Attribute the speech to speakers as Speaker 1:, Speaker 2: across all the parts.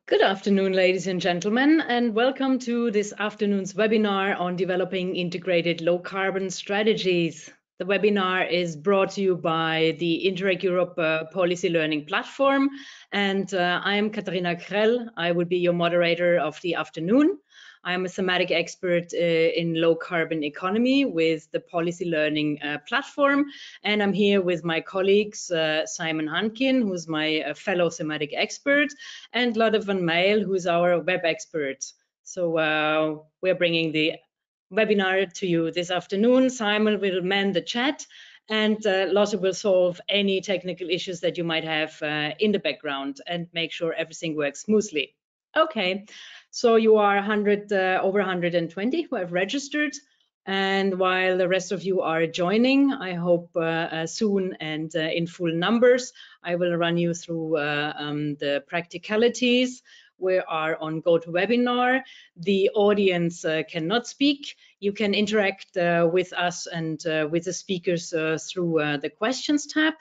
Speaker 1: Good afternoon, ladies and gentlemen, and welcome to this afternoon's webinar on developing integrated low-carbon strategies. The webinar is brought to you by the Interreg Europe Policy Learning Platform, and I am Katharina Krell. I will be your moderator of the afternoon. I am a thematic expert in low-carbon economy with the Policy Learning Platform, and I'm here with my colleagues, Simon Hunkin, who's my fellow thematic expert, and Lotte van Meyl, who's our web expert. So we're bringing the webinar to you this afternoon. Simon will man the chat, and Lotte will solve any technical issues that you might have in the background and make sure everything works smoothly. Okay, so you are over 120 who have registered, and while the rest of you are joining, I hope soon and in full numbers, I will run you through the practicalities. We are on GoToWebinar. The audience cannot speak. You can interact with us and with the speakers through the questions tab,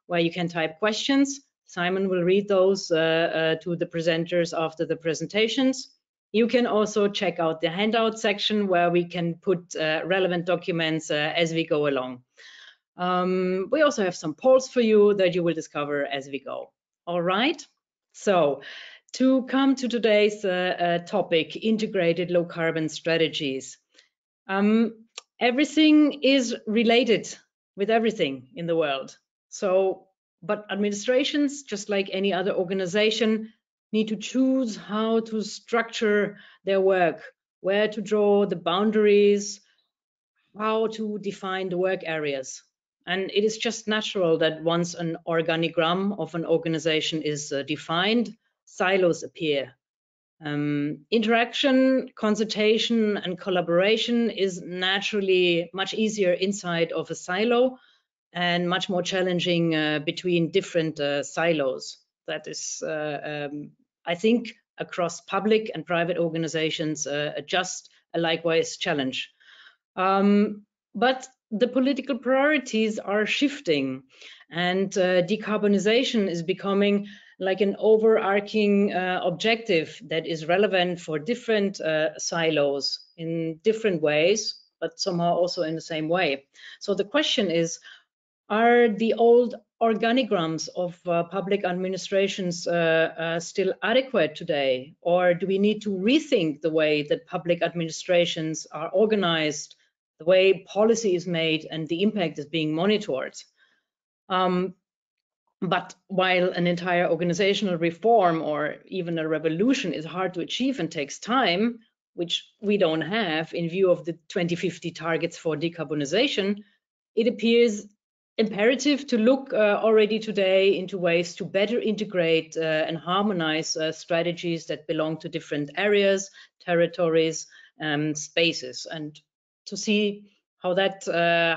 Speaker 1: where you can type questions. Simon will read those to the presenters after the presentations. You can also check out the handout section where we can put relevant documents as we go along. We also have some polls for you that you will discover as we go. All right, so to come to today's topic, integrated low carbon strategies. Everything is related with everything in the world. But administrations, just like any other organization, need to choose how to structure their work, where to draw the boundaries, how to define the work areas. And it is just natural that once an organigram of an organization is defined, silos appear. Interaction, consultation, and collaboration is naturally much easier inside of a silo and much more challenging between different silos. That is, I think, across public and private organizations, just a likewise challenge. But the political priorities are shifting, and decarbonization is becoming like an overarching objective that is relevant for different silos in different ways, but somehow also in the same way. So the question is, are the old organigrams of public administrations still adequate today? Or do we need to rethink the way that public administrations are organized, the way policy is made, and the impact is being monitored? But while an entire organizational reform or even a revolution is hard to achieve and takes time, which we don't have in view of the 2050 targets for decarbonization, it appears imperative to look already today into ways to better integrate and harmonize strategies that belong to different areas, territories, spaces, and to see how that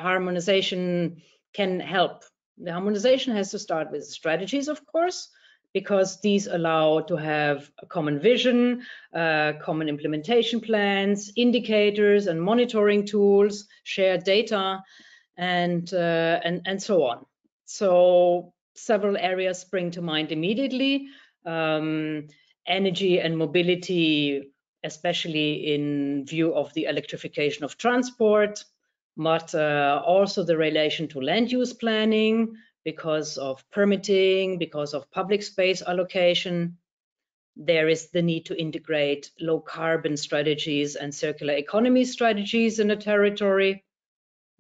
Speaker 1: harmonization can help. The harmonization has to start with strategies, of course, because these allow to have a common vision, common implementation plans, indicators and monitoring tools, shared data, and so on. So several areas spring to mind immediately. Energy and mobility, especially in view of the electrification of transport, but also the relation to land use planning because of permitting, because of public space allocation. There is the need to integrate low carbon strategies and circular economy strategies in a territory.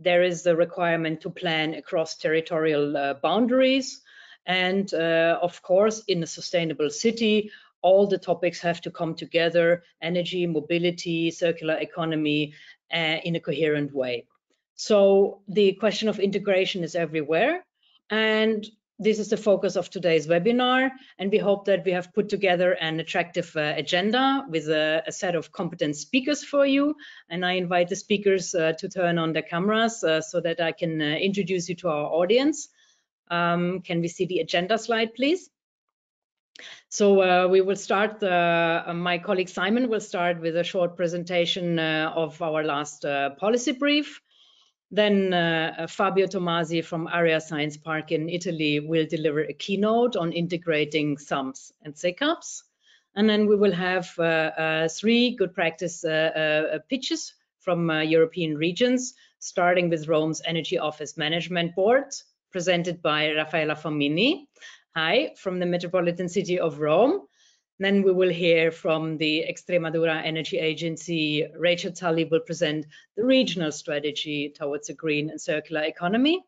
Speaker 1: There is the requirement to plan across territorial boundaries. And of course, in a sustainable city, all the topics have to come together: energy, mobility, circular economy, in a coherent way. So the question of integration is everywhere. And this is the focus of today's webinar. And we hope that we have put together an attractive agenda with a set of competent speakers for you. And I invite the speakers to turn on their cameras so that I can introduce you to our audience. Can we see the agenda slide, please? So we will start, my colleague Simon will start with a short presentation of our last policy brief. Then Fabio Tomasi from Area Science Park in Italy will deliver a keynote on integrating SUMPs and SECAPs. And then we will have 3 good practice pitches from European regions, starting with Rome's Energy Office Management Board, presented by Raffaella Fomini. Hi, from the Metropolitan City of Rome. Then we will hear from the Extremadura Energy Agency. Rachel Tully will present the regional strategy towards a green and circular economy.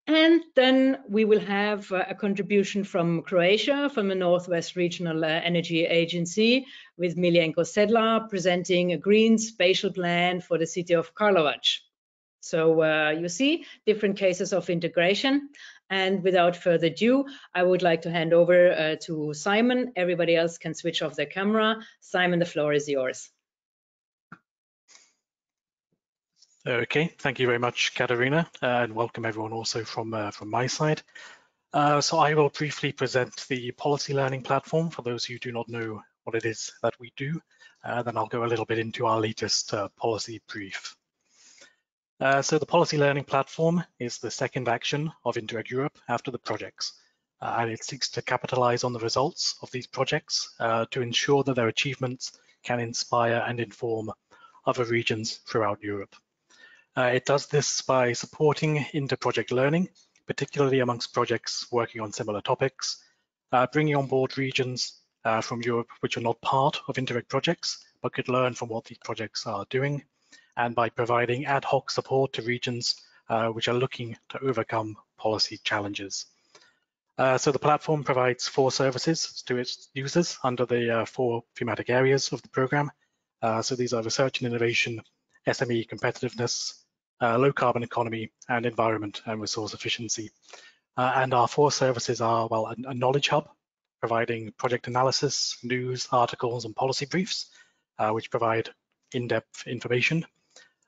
Speaker 1: And then we will have a contribution from Croatia, from the Northwest Regional Energy Agency, with Miljenko Sedlar presenting a Green Spatial Plan for the city of Karlovac. So you see different cases of integration. And without further ado, I would like to hand over to Simon. Everybody else can switch off their camera. Simon, the floor is yours.
Speaker 2: Okay, thank you very much, Katerina, and welcome everyone also from my side. So I will briefly present the policy learning platform for those who do not know what it is that we do. Then I'll go a little bit into our latest policy brief. So the policy learning platform is the second action of Interreg Europe after the projects, and it seeks to capitalize on the results of these projects to ensure that their achievements can inspire and inform other regions throughout Europe. It does this by supporting inter-project learning, particularly amongst projects working on similar topics, bringing on board regions from Europe which are not part of Interreg projects, but could learn from what these projects are doing, and by providing ad hoc support to regions which are looking to overcome policy challenges. So the platform provides 4 services to its users under the 4 thematic areas of the program. So these are research and innovation, SME competitiveness, low carbon economy, and environment and resource efficiency. And our 4 services are, well, a knowledge hub, providing project analysis, news, articles, and policy briefs, which provide in-depth information.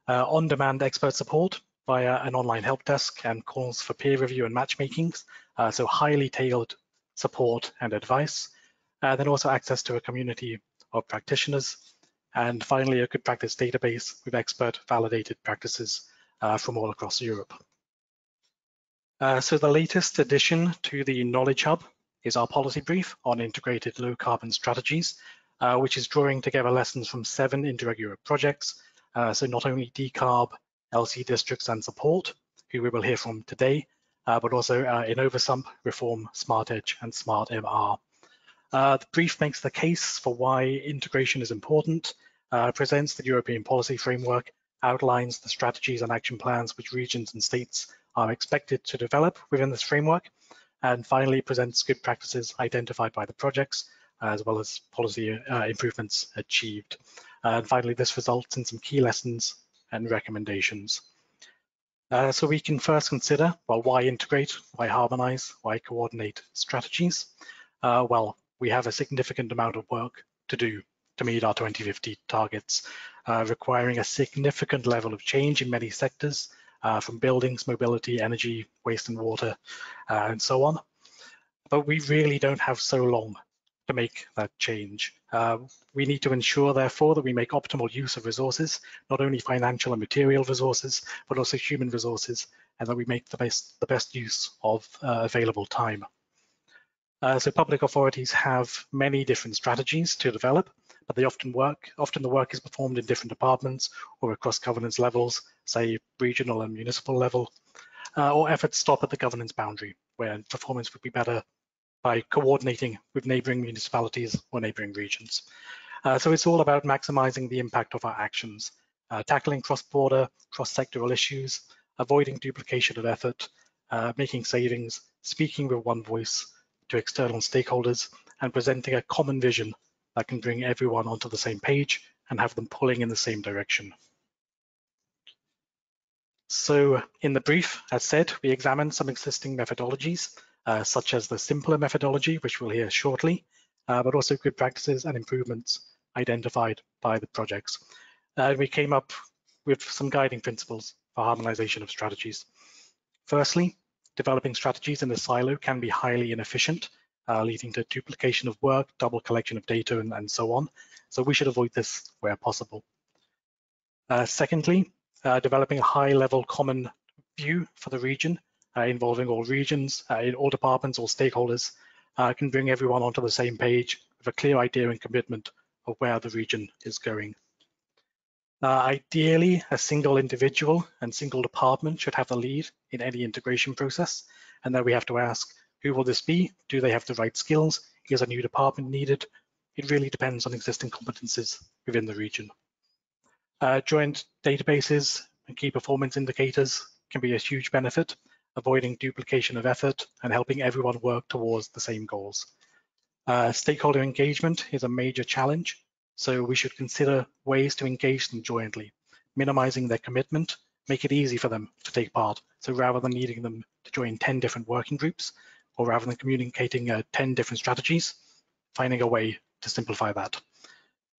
Speaker 2: On-demand expert support via an online help desk and calls for peer review and matchmakings, so highly tailored support and advice. Then also access to a community of practitioners. And finally, a good practice database with expert validated practices from all across Europe. So the latest addition to the Knowledge Hub is our policy brief on integrated low carbon strategies, which is drawing together lessons from 7 Interreg Europe projects. So not only decarb, LC districts and support, who we will hear from today, but also InnovaSump, Reform, Smart Edge and Smart MR. The brief makes the case for why integration is important, presents the European policy framework, outlines the strategies and action plans which regions and states are expected to develop within this framework, and finally presents good practices identified by the projects, as well as policy improvements achieved. And finally, this results in some key lessons and recommendations. So we can first consider, well, why integrate, why harmonize, why coordinate strategies? Well, we have a significant amount of work to do to meet our 2050 targets, requiring a significant level of change in many sectors, from buildings, mobility, energy, waste and water, and so on. But we really don't have so long to make that change. We need to ensure, therefore, that we make optimal use of resources, not only financial and material resources, but also human resources, and that we make the best use of available time. So public authorities have many different strategies to develop, but they often the work is performed in different departments or across governance levels, say regional and municipal level, or efforts stop at the governance boundary, where performance would be better by coordinating with neighboring municipalities or neighboring regions. So it's all about maximizing the impact of our actions, tackling cross-border, cross-sectoral issues, avoiding duplication of effort, making savings, speaking with one voice to external stakeholders, and presenting a common vision that can bring everyone onto the same page and have them pulling in the same direction. So in the brief, as said, we examined some existing methodologies, such as the SIMPLA methodology, which we'll hear shortly, but also good practices and improvements identified by the projects. We came up with some guiding principles for harmonization of strategies. Firstly, developing strategies in a silo can be highly inefficient, leading to duplication of work, double collection of data, and so on. So we should avoid this where possible. Secondly, developing a high-level common view for the region, involving all regions, in all departments, all stakeholders, can bring everyone onto the same page with a clear idea and commitment of where the region is going. Ideally, a single individual and single department should have the lead in any integration process, and then we have to ask, who will this be? Do they have the right skills? Is a new department needed? It really depends on existing competencies within the region. Joint databases and key performance indicators can be a huge benefit, avoiding duplication of effort and helping everyone work towards the same goals. Stakeholder engagement is a major challenge, so we should consider ways to engage them jointly, minimizing their commitment, make it easy for them to take part. So rather than needing them to join 10 different working groups, or rather than communicating 10 different strategies, finding a way to simplify that.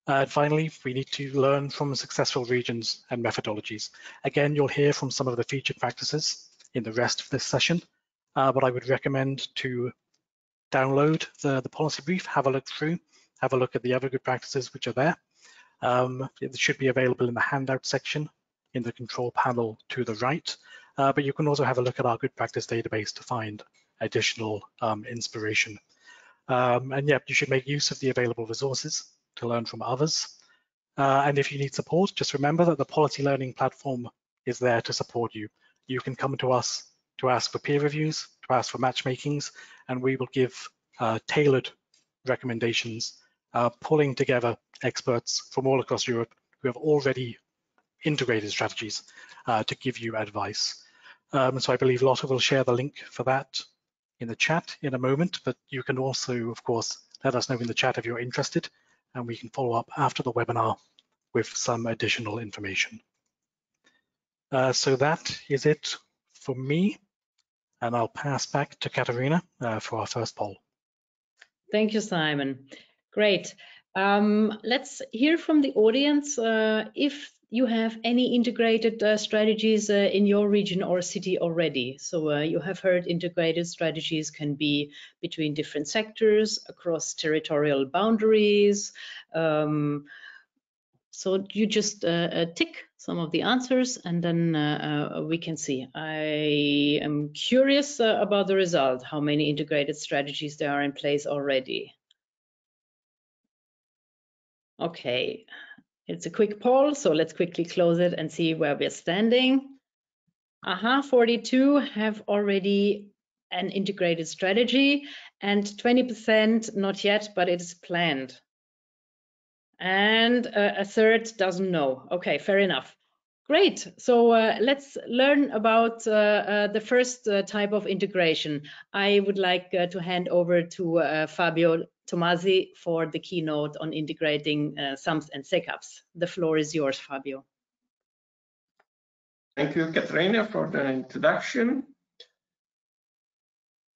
Speaker 2: And finally, we need to learn from successful regions and methodologies. Again, you'll hear from some of the featured practices in the rest of this session, but I would recommend to download the policy brief, have a look through, have a look at the other good practices which are there. It should be available in the handout section in the control panel to the right, but you can also have a look at our good practice database to find additional inspiration. And yeah, you should make use of the available resources to learn from others. And if you need support, just remember that the policy learning platform is there to support you. You can come to us to ask for peer reviews, to ask for matchmakings, and we will give tailored recommendations, pulling together experts from all across Europe who have already integrated strategies to give you advice. So I believe Lotte will share the link for that in the chat in a moment, but you can also, of course, let us know in the chat if you're interested, and we can follow up after the webinar with some additional information. So that is it for me, and I'll pass back to Katarina for our first poll.
Speaker 1: Thank you, Simon. Great. Let's hear from the audience if you have any integrated strategies in your region or city already. So you have heard integrated strategies can be between different sectors, across territorial boundaries. So you just tick some of the answers and then we can see. I am curious about the result, how many integrated strategies there are in place already. Okay, it's a quick poll, so let's quickly close it and see where we're standing. 42 have already an integrated strategy and 20% not yet, but it is planned. And a third doesn't know. Okay, fair enough. Great. So let's learn about the first type of integration. I would like to hand over to Fabio Tomasi for the keynote on integrating SUMPs and SECAPs. The floor is yours, Fabio.
Speaker 3: Thank you, Katarina, for the introduction.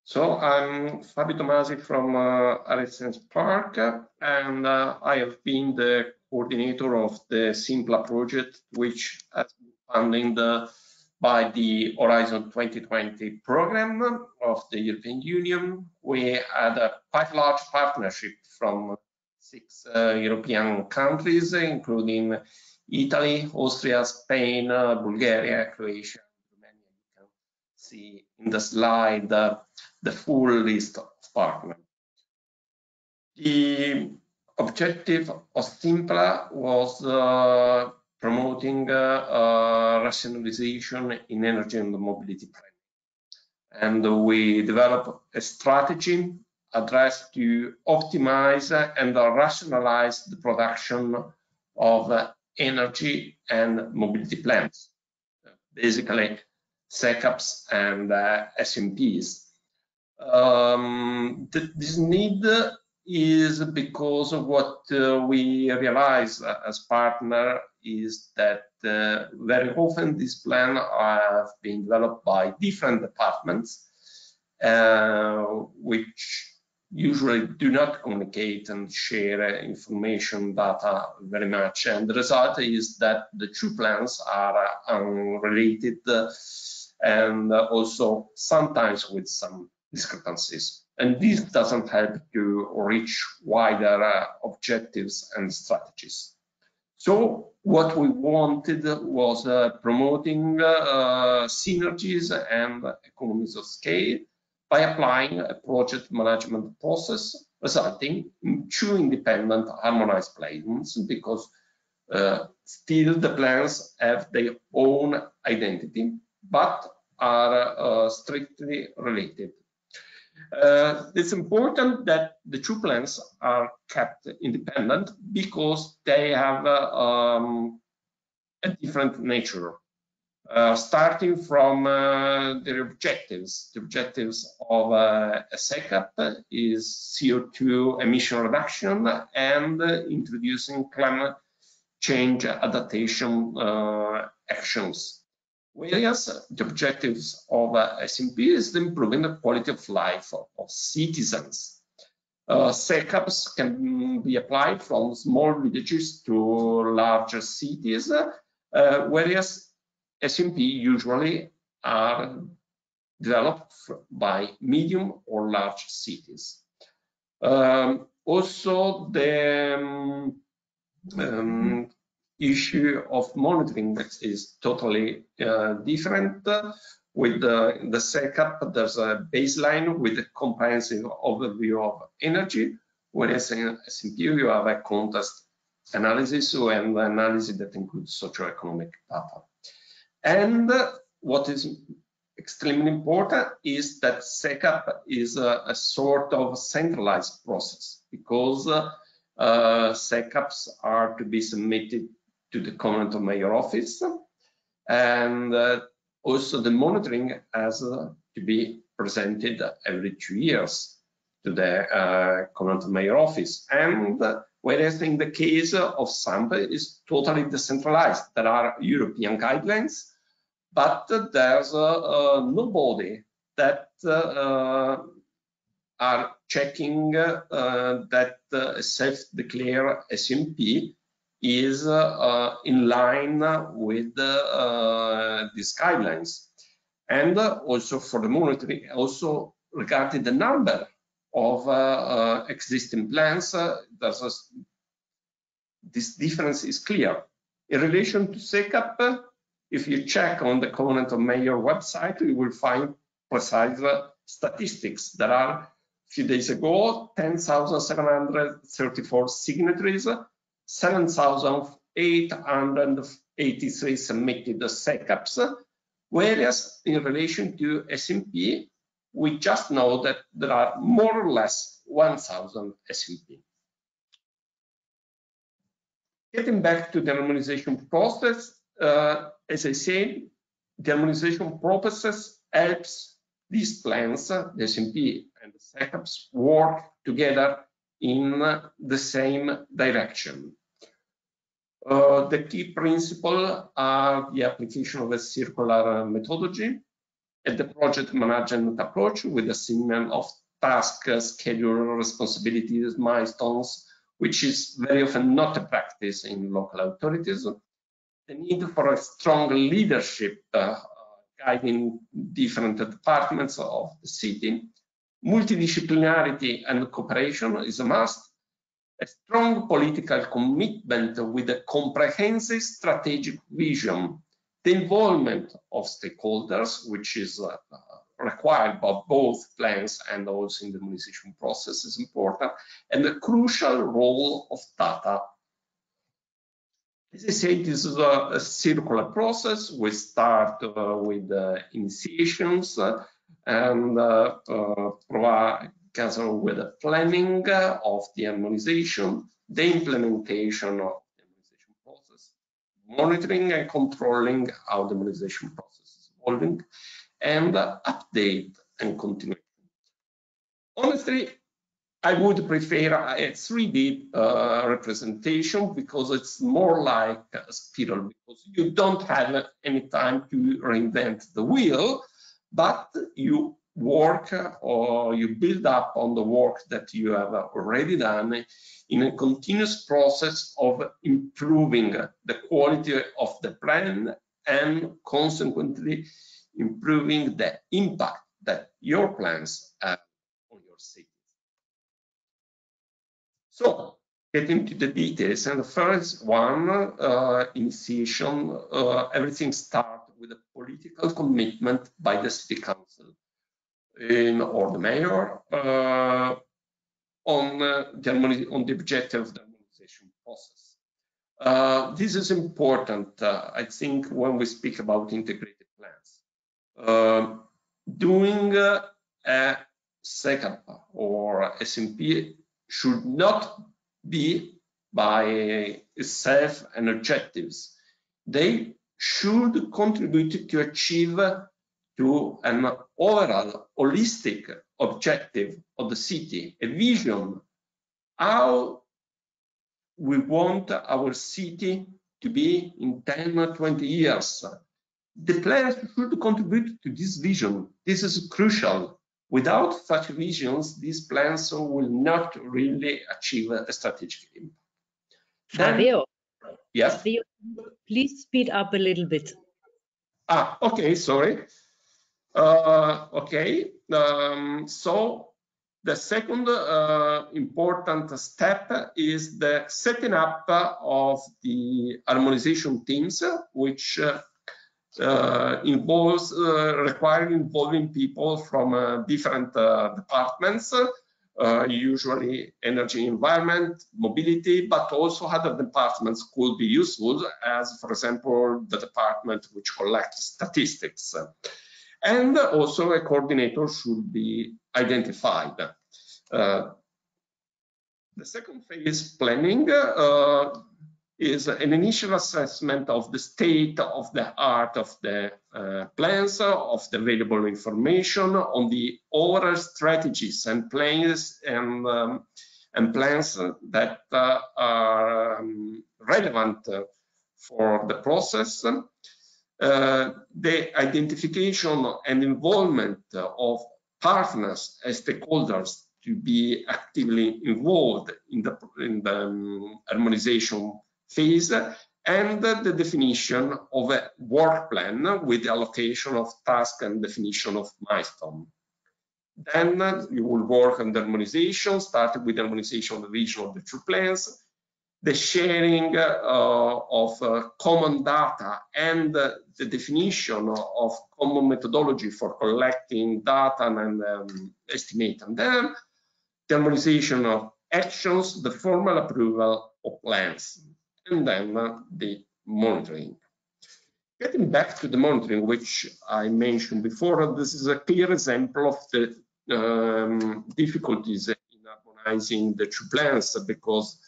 Speaker 3: So I'm Fabio Tomasi from AGENEX Park, and I have been the coordinator of the SIMPLA project, which has been funded by the Horizon 2020 program of the European Union. We had a quite large partnership from 6 European countries, including Italy, Austria, Spain, Bulgaria, Croatia, Romania. You can see in the slide the full list of partners. The objective of SIMPLA was promoting rationalization in energy and mobility planning. And we developed a strategy addressed to optimize and rationalize the production of energy and mobility plans, basically SECAPs and SUMPs. This need is because of what we realize as partner is that very often these plans have been developed by different departments, which usually do not communicate and share information data very much. And the result is that the two plans are unrelated and also sometimes with some discrepancies. And this doesn't help to reach wider objectives and strategies. So what we wanted was promoting synergies and economies of scale, by applying a project management process resulting in 2 independent harmonized plans, because still the plans have their own identity, but are strictly related. It's important that the 2 plans are kept independent because they have a different nature. Starting from their objectives. The objectives of a SECAP is CO2 emission reduction and introducing climate change adaptation actions. Whereas the objectives of SMP is improving the quality of life of citizens. SECAPs can be applied from small villages to larger cities, whereas SMP usually are developed by medium or large cities. Also, the issue of monitoring is totally different. With the SECAP, there's a baseline with a comprehensive overview of energy, whereas in SMP you have a context analysis and analysis that includes socioeconomic data. And what is extremely important is that SECAP is a sort of centralized process, because SECAPs are to be submitted to the Covenant of Mayor office, and also the monitoring has to be presented every 2 years to the Covenant of Mayor office. And whereas in the case of SUMP is totally decentralized, there are European guidelines, but there's nobody that are checking that self-declared SMP is in line with these guidelines. And also for the monitoring, also regarding the number of existing plans, this difference is clear. In relation to SECAP, if you check on the Covenant of Mayor website, you will find precise statistics. There are, a few days ago, 10,734 signatories, 7,883 submitted SECAPs, whereas in relation to SMP, we just know that there are more or less 1,000 SMP. Getting back to the harmonization process, as I said, the harmonization process helps these plans, the SMP and the SECAPs, work together in the same direction. The key principles are the application of a circular methodology and the project management approach with a signal of task, schedule, responsibilities, milestones, which is very often not a practice in local authorities. The need for a strong leadership guiding different departments of the city. Multidisciplinarity and cooperation is a must. A strong political commitment with a comprehensive strategic vision. The involvement of stakeholders, which is required by both plans and also in the harmonization process, is important, and the crucial role of data. As I said, this is a circular process. We start with initiations and provide with the planning of the harmonization, the implementation of the harmonization process, monitoring and controlling how the harmonization process is evolving, and update and continuation. Honestly, I would prefer a 3D representation, because it's more like a spiral, because you don't have any time to reinvent the wheel, but you work or you build up on the work that you have already done in a continuous process of improving the quality of the plan and consequently improving the impact that your plans have on your city. So, getting to the details, and the first one, initiation, everything starts with a political commitment by the City Council. or the mayor on the objective of the harmonization process. This is important, I think, when we speak about integrated plans. Doing a SECAP or SMP should not be by itself an objectives. They should contribute to achieve to an overall holistic objective of the city, a vision, how we want our city to be in 10 or 20 years. The plans should contribute to this vision. This is crucial. Without such visions, these plans will not really achieve a strategic impact.
Speaker 1: Fabio,
Speaker 3: yes.
Speaker 1: Fabio, please speed up a little bit.
Speaker 3: Okay, sorry. Okay, so the second important step is the setting up of the harmonization teams, which involves involving people from different departments, usually energy, environment, mobility, but also other departments could be useful, as for example the department which collects statistics. And also a coordinator should be identified. The second phase, planning, is an initial assessment of the state of the art of the plans, of the available information on the overall strategies and plans and plans that are relevant for the process. The identification and involvement of partners and stakeholders to be actively involved in the harmonization phase, and the definition of a work plan with the allocation of tasks and definition of milestones. Then you will work on the harmonization, starting with the harmonization of the vision of the two plans, the sharing of common data, and the definition of common methodology for collecting data and estimating them, the harmonization of actions, the formal approval of plans, and then the monitoring. Getting back to the monitoring, which I mentioned before, this is a clear example of the difficulties in harmonizing the two plans, because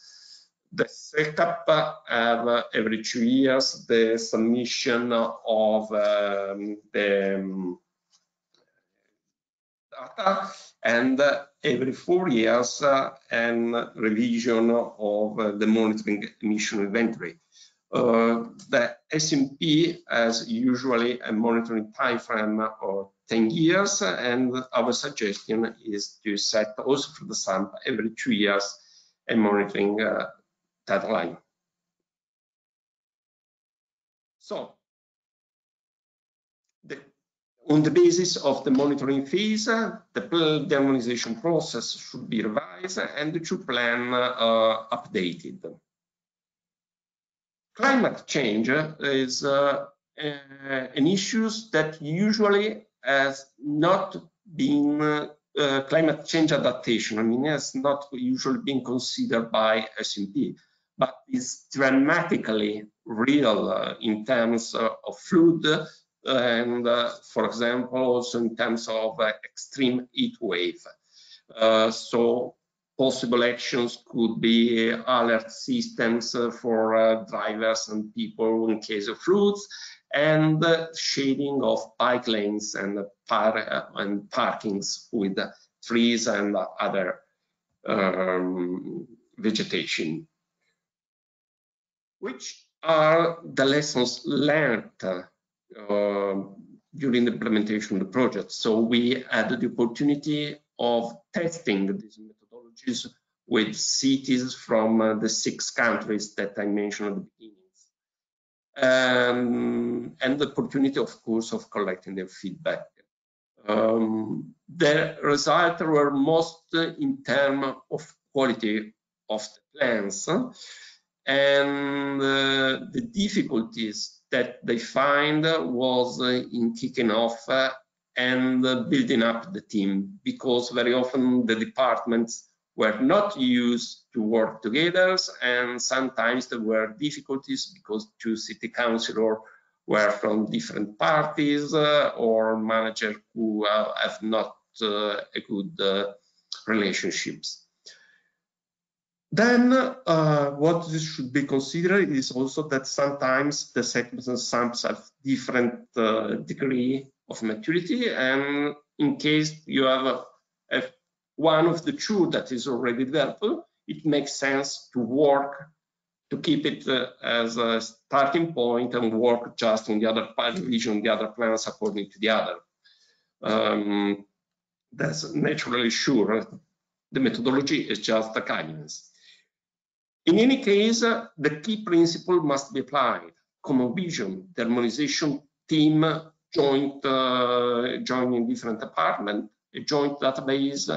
Speaker 3: the SECAP have every 2 years the submission of the data, and every 4 years and revision of the monitoring emission inventory. The SMP has usually a monitoring time frame of 10 years, and our suggestion is to set also for the SUMP every 2 years a monitoring deadline. So, on the basis of the monitoring phase, the harmonization process should be revised and the two plan updated. Climate change is an issue that usually has not been climate change adaptation. I mean, has not usually been considered by SMP, but is dramatically real in terms of flood, and for example also in terms of extreme heat wave. So possible actions could be alert systems for drivers and people in case of floods, and shading of bike lanes and parkings with trees and other vegetation. Which are the lessons learned during the implementation of the project? So we had the opportunity of testing these methodologies with cities from the 6 countries that I mentioned at the beginning, and the opportunity, of course, of collecting their feedback. The results were most in terms of quality of the plans, and the difficulties that they find was in kicking off and building up the team, because very often the departments were not used to work together, and sometimes there were difficulties because two city councillors were from different parties or managers who have not a good relationships. Then what should be considered is also that sometimes the SECAPs and SUMPs have different degree of maturity, and in case you have one of the two that is already developed, it makes sense to work to keep it as a starting point and work just on the other division, the other plans according to the other. That's naturally sure. The methodology is just a guidance. In any case, the key principle must be applied. Common vision, the harmonization team, joining different departments, a joint database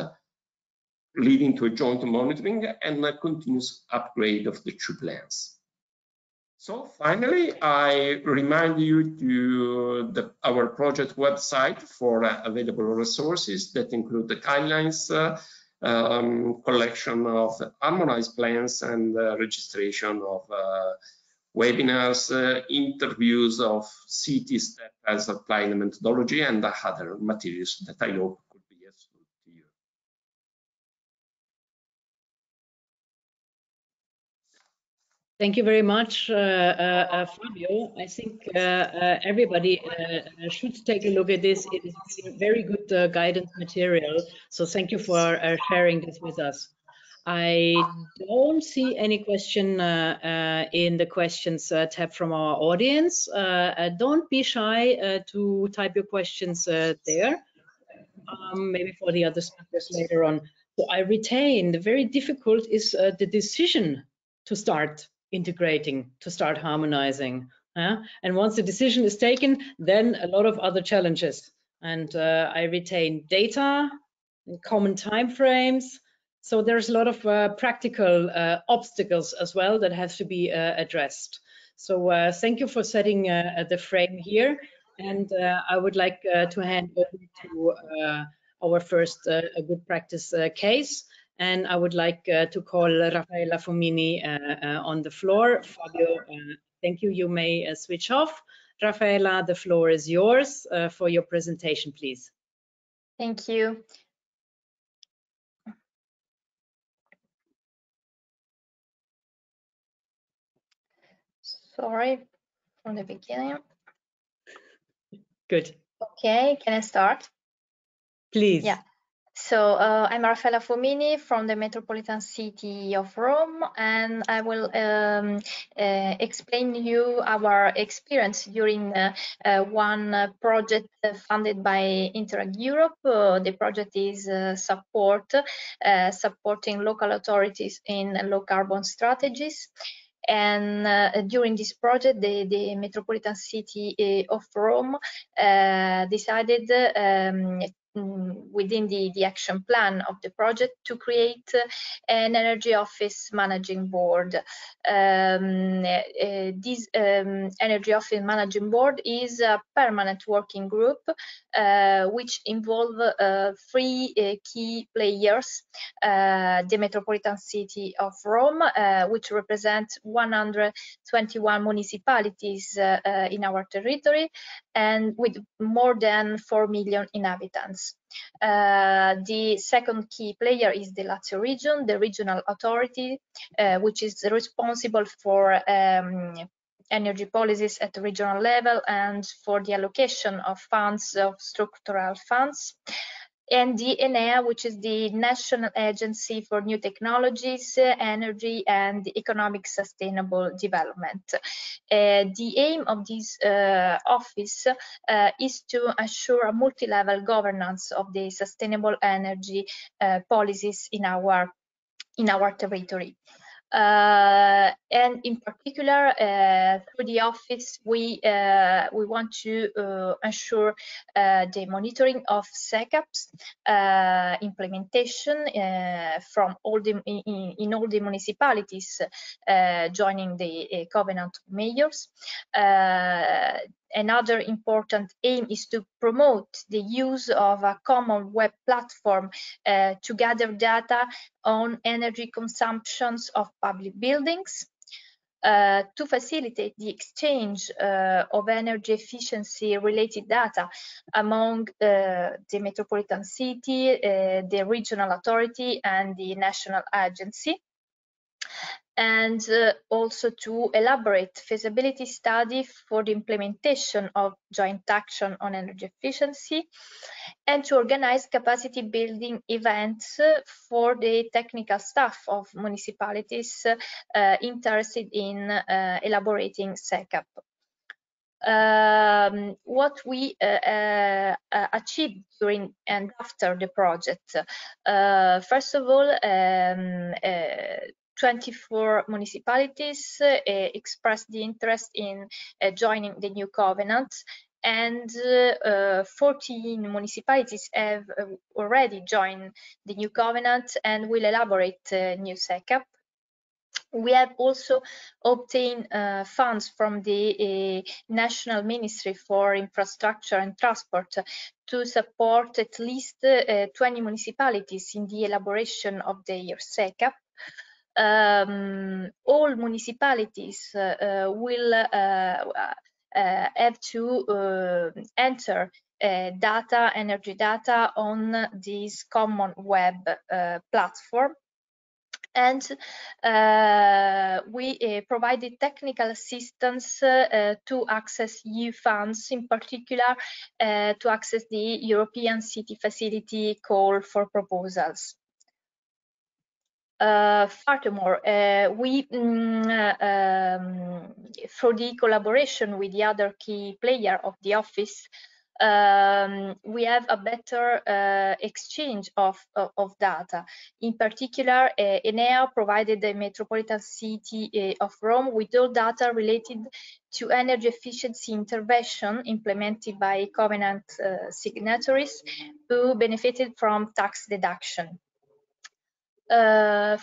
Speaker 3: leading to a joint monitoring and a continuous upgrade of the two plans. So finally, I remind you to our project website for available resources that include the guidelines, collection of harmonized plans and registration of webinars, interviews of cities that has applied the methodology, and other materials that I hope could be useful to you.
Speaker 1: Thank you very much, Fabio. I think everybody should take a look at this. It is very good guidance material. So thank you for sharing this with us. I don't see any question in the questions tab from our audience. Don't be shy to type your questions there. Maybe for the other speakers later on. So I retain the very difficult is the decision to start integrating, to start harmonizing. And once the decision is taken, then a lot of other challenges. And I retain data and common timeframes. So there's a lot of practical obstacles as well that have to be addressed. So thank you for setting the frame here. And I would like to hand over to our first good practice case. And I would like to call Raffaella Fomini on the floor. Fabio, thank you. You may switch off. Raffaella, the floor is yours for your presentation, please.
Speaker 4: Thank you. Sorry, from the beginning.
Speaker 1: Good.
Speaker 4: Okay, can I start?
Speaker 1: Please.
Speaker 4: Yeah. So I'm Raffaella Fomini from the Metropolitan City of Rome, and I will explain you our experience during one project funded by Interreg Europe. The project is supporting local authorities in low carbon strategies. And during this project, the Metropolitan City of Rome decided within the action plan of the project to create an energy office managing board. This energy office managing board is a permanent working group which involve three key players: the Metropolitan City of Rome, which represents 121 municipalities in our territory, and with more than 4 million inhabitants. The second key player is the Lazio region, the regional authority, which is responsible for energy policies at the regional level and for the allocation of funds, of structural funds. And the ENEA, which is the National Agency for New Technologies, Energy and Economic Sustainable Development. The aim of this office is to assure a multi-level governance of the sustainable energy policies in our territory. And in particular, through the office, we want to ensure the monitoring of SECAPs implementation from all in all the municipalities joining the Covenant of Mayors. Another important aim is to promote the use of a common web platform to gather data on energy consumptions of public buildings, to facilitate the exchange of energy efficiency related data among the metropolitan city, the regional authority, and the national agency, and also to elaborate feasibility study for the implementation of joint action on energy efficiency, and to organize capacity building events for the technical staff of municipalities interested in elaborating SECAP. What we achieved during and after the project. First of all, 24 municipalities expressed the interest in joining the new covenant, and 14 municipalities have already joined the new covenant and will elaborate new SECAP. We have also obtained funds from the National Ministry for Infrastructure and Transport to support at least 20 municipalities in the elaboration of their SECAP. All municipalities will have to enter energy data on this common web platform. And we provided technical assistance to access EU funds, in particular to access the European City Facility call for proposals. Furthermore, we, for the collaboration with the other key player of the office, we have a better exchange of data. In particular, Enea provided the Metropolitan City of Rome with all data related to energy efficiency intervention implemented by covenant signatories who benefited from tax deduction. The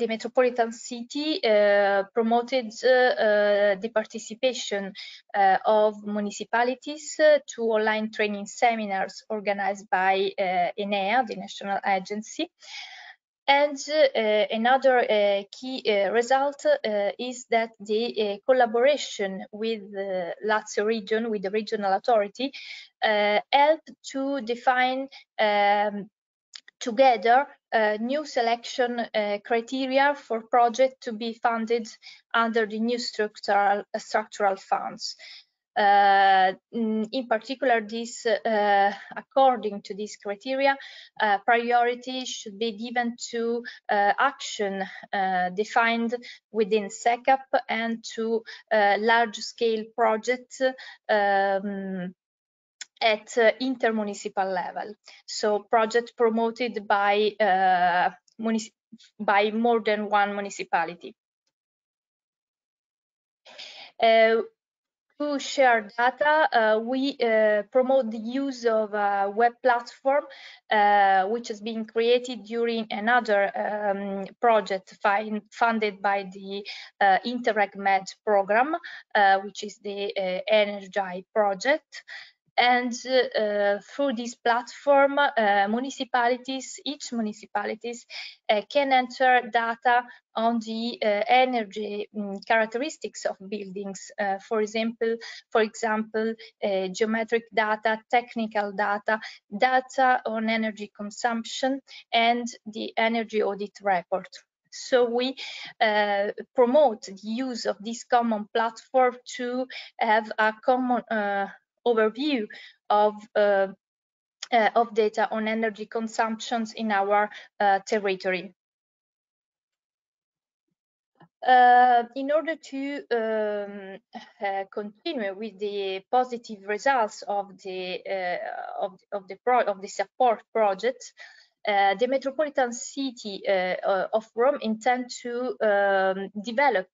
Speaker 4: Metropolitan City promoted the participation of municipalities to online training seminars organized by Enea, the national agency. And another key result is that the collaboration with Lazio region, with the regional authority, helped to define together new selection criteria for projects to be funded under the new structural funds. In particular, this, according to these criteria, priority should be given to action defined within SECAP and to large-scale projects at intermunicipal level, so project promoted by more than one municipality. To share data, we promote the use of a web platform which has been created during another project funded by the Interreg Med program, which is the Energy project. And through this platform, each municipalities can enter data on the energy characteristics of buildings. For example, geometric data, technical data, data on energy consumption, and the energy audit report. So we promote the use of this common platform to have a common overview of data on energy consumptions in our territory. In order to continue with the positive results of the support project, the Metropolitan City of Rome intends to develop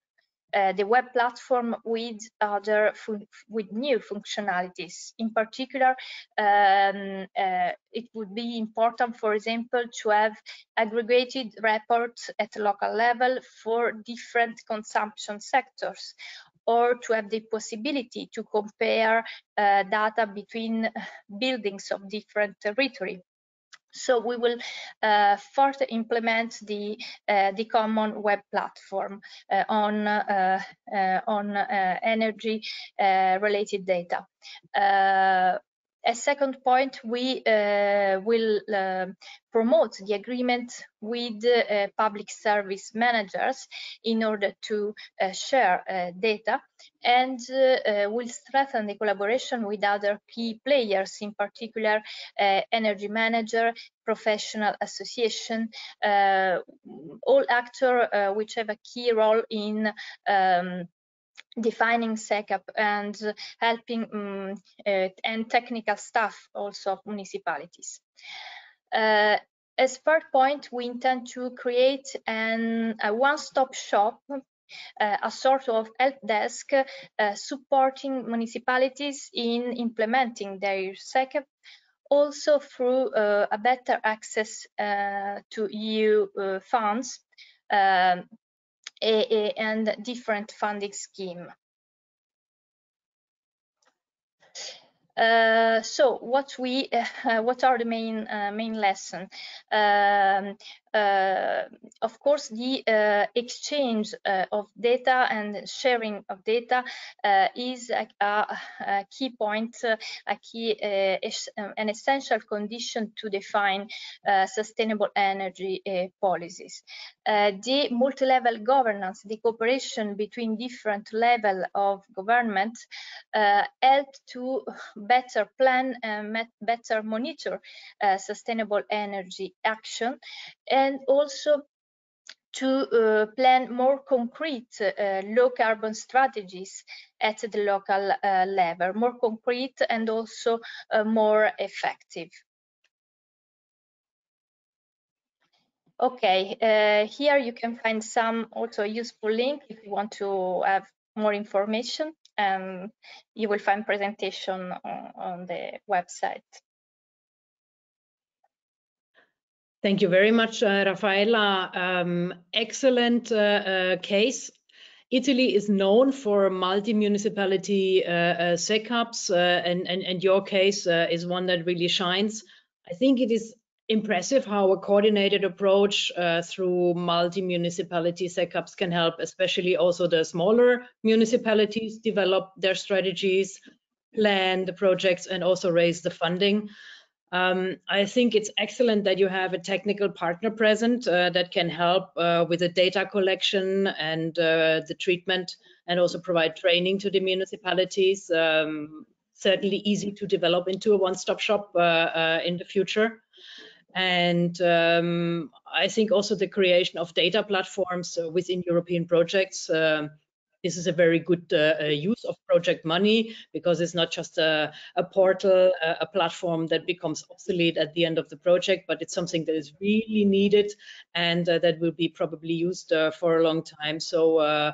Speaker 4: the web platform with new functionalities. In particular, it would be important, for example, to have aggregated reports at local level for different consumption sectors, or to have the possibility to compare data between buildings of different territory. So we will further implement the common web platform on energy related data. A second point, we will promote the agreement with public service managers in order to share data, and will strengthen the collaboration with other key players, in particular energy manager, professional association, all actors which have a key role in defining SECAP and helping and technical staff also of municipalities. As third point, we intend to create a one-stop shop, a sort of help desk supporting municipalities in implementing their SECAP, also through a better access to EU funds and different funding scheme. So what are the main lesson? Of course, the exchange of data and sharing of data is a key point, an essential condition to define sustainable energy policies. The multi-level governance, the cooperation between different levels of government help to better plan and better monitor sustainable energy action, and also to plan more concrete low carbon strategies at the local level, more concrete and also more effective. Okay, here you can find some also useful link if you want to have more information. You will find presentation on the website.
Speaker 1: Thank you very much, Raffaella. Excellent case. Italy is known for multi-municipality SECAPs, and your case is one that really shines. I think it is impressive how a coordinated approach through multi-municipality SECAPs can help, especially also the smaller municipalities develop their strategies, plan the projects, and also raise the funding. I think it's excellent that you have a technical partner present that can help with the data collection and the treatment, and also provide training to the municipalities. Certainly easy to develop into a one-stop shop in the future. And I think also the creation of data platforms within European projects. This is a very good use of project money, because it's not just a portal, a platform that becomes obsolete at the end of the project, but it's something that is really needed and that will be probably used for a long time. So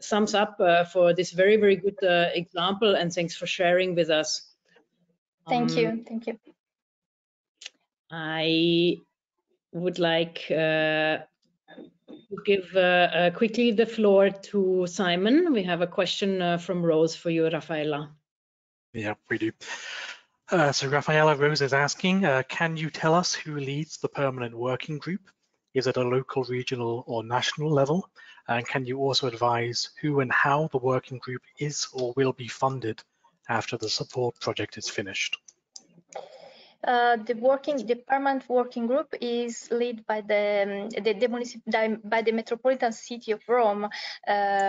Speaker 1: thumbs up for this very, very good example, and thanks for sharing with us.
Speaker 4: Thank you. Thank you.
Speaker 1: I would like to give quickly the floor to Simon. We have a question from Rose for you, Raffaella.
Speaker 2: Yeah, we do. So Raffaella, Rose is asking, can you tell us who leads the permanent working group? Is it a local, regional, or national level? And can you also advise who and how the working group is or will be funded after the support project is finished?
Speaker 4: The permanent working group is led by the Metropolitan City of Rome,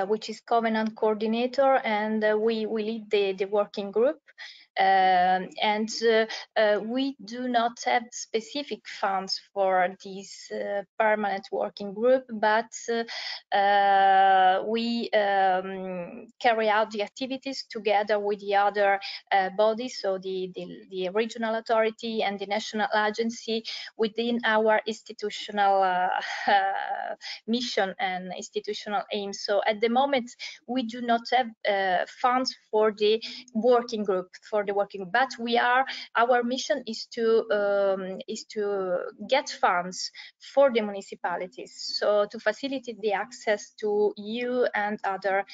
Speaker 4: which is Covenant Coordinator, and we lead the working group. And we do not have specific funds for this permanent working group, but we carry out the activities together with the other bodies, so the regional authority and the national agency, within our institutional mission and institutional aims. So at the moment, we do not have funds for the working group, for the working group. But our mission is to get funds for the municipalities, so to facilitate the access to EU and other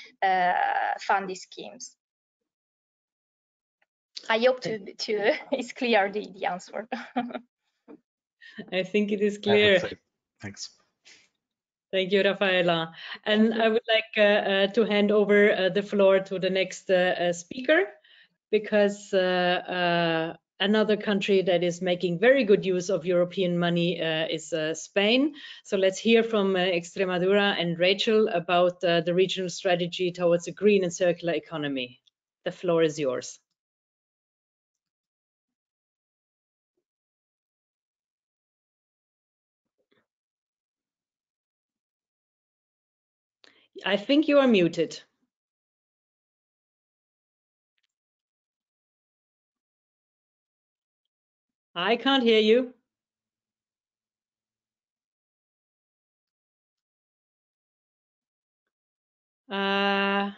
Speaker 4: funding schemes. I hope to it's clear the answer.
Speaker 1: I think it is clear.
Speaker 2: Thanks.
Speaker 1: Thank you, Raffaella. And I would like to hand over the floor to the next speaker, because another country that is making very good use of European money is Spain. So let's hear from Extremadura and Rachel about the regional strategy towards a green and circular economy. The floor is yours. I think you are muted. I can't hear you. Am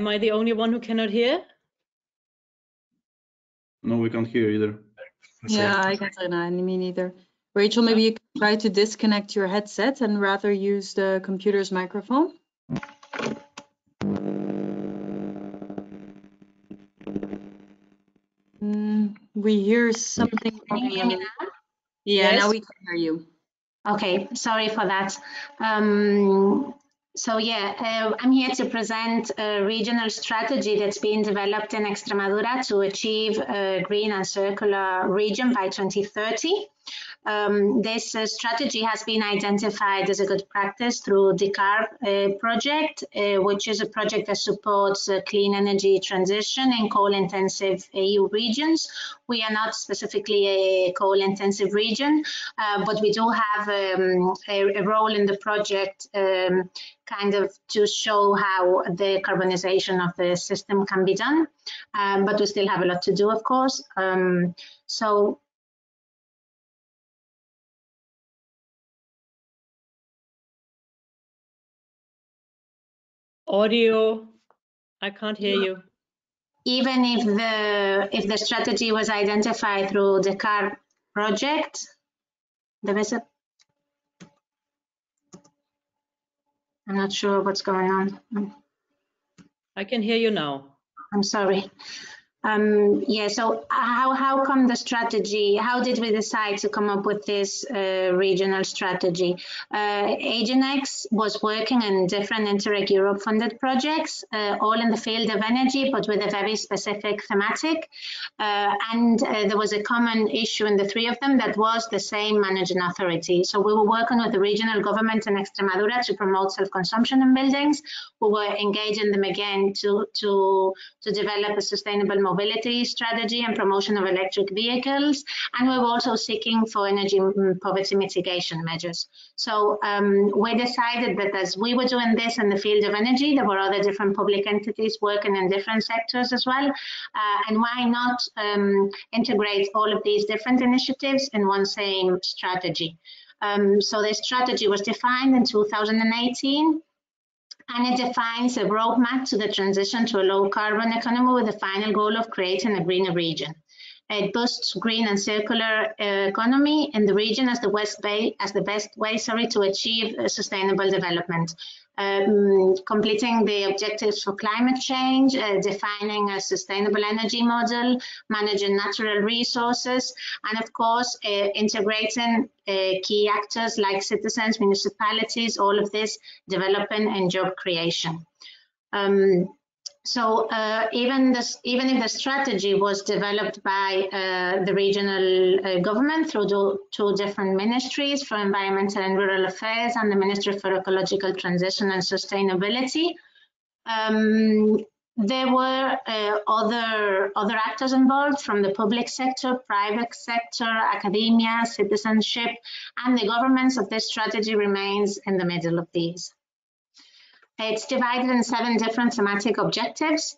Speaker 1: I the only one who cannot hear?
Speaker 5: No, we can't hear either.
Speaker 6: Yeah, I can't say that. Me neither. Rachel, maybe you can try to disconnect your headset and rather use the computer's microphone. We hear something.
Speaker 7: Can you hear me now?
Speaker 6: Yeah,
Speaker 1: Yes.
Speaker 6: now we can hear you.
Speaker 7: Okay, sorry for that. So yeah, I'm here to present a regional strategy that's being developed in Extremadura to achieve a green and circular region by 2030. This strategy has been identified as a good practice through the CARB project, which is a project that supports clean energy transition in coal-intensive EU regions. We are not specifically a coal-intensive region, but we do have a role in the project kind of to show how the carbonization of the system can be done. But we still have a lot to do, of course. So
Speaker 1: Audio, I can't hear you.
Speaker 7: even if the strategy was identified through the CARB project, there is I'm not sure what's going on.
Speaker 1: I can hear you now.
Speaker 7: I'm sorry. Yeah, so how come the strategy, how did we decide to come up with this regional strategy? AGENEX was working in different Interreg Europe funded projects, all in the field of energy, but with a very specific thematic. And there was a common issue in the three of them that was the same managing authority. So we were working with the regional government in Extremadura to promote self-consumption in buildings. We were engaging them again to develop a sustainable mobility strategy and promotion of electric vehicles, and we were also seeking for energy poverty mitigation measures. So we decided that as we were doing this in the field of energy, there were other different public entities working in different sectors as well, and why not integrate all of these different initiatives in one same strategy. So the strategy was defined in 2018. And it defines a roadmap to the transition to a low carbon economy with the final goal of creating a greener region. It boosts green and circular economy in the region as the best way to achieve sustainable development. Completing the objectives for climate change, defining a sustainable energy model, managing natural resources, and of course, integrating key actors like citizens, municipalities, all of this development and job creation. So even if the strategy was developed by the regional government through two different ministries, for Environmental and Rural Affairs and the Ministry for Ecological Transition and Sustainability, there were other actors involved from the public sector, private sector, academia, citizenship, and the governments of this strategy remains in the middle of these. It's divided in 7 different thematic objectives.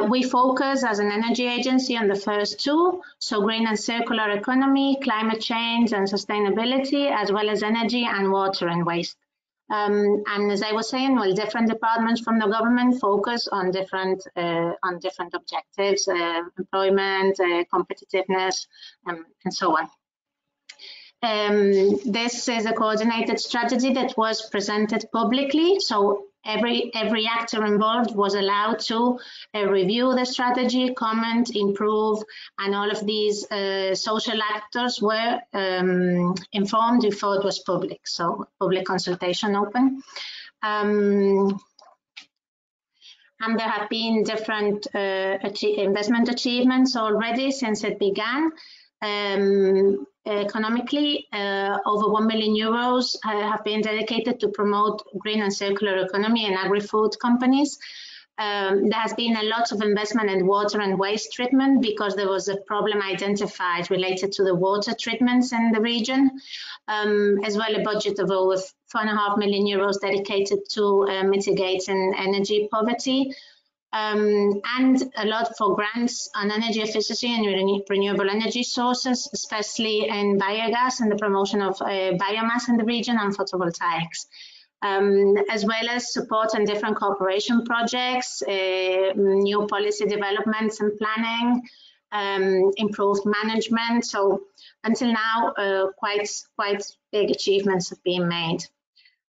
Speaker 7: We focus as an energy agency on the first 2, so green and circular economy, climate change and sustainability, as well as energy and water and waste. And as I was saying, well, different departments from the government focus on different objectives, employment, competitiveness, and so on. This is a coordinated strategy that was presented publicly, so every actor involved was allowed to review the strategy, comment, improve, and all of these social actors were informed before it was public, so public consultation open. And there have been different investment achievements already since it began. Economically, over 1 million euros have been dedicated to promote green and circular economy in agri-food companies. There has been a lot of investment in water and waste treatment because there was a problem identified related to the water treatments in the region, as well a budget of over 4.5 million euros dedicated to mitigating energy poverty. And a lot for grants on energy efficiency and renewable energy sources, especially in biogas and the promotion of biomass in the region and photovoltaics, as well as support on different cooperation projects, new policy developments and planning, improved management. So until now, quite big achievements have been made.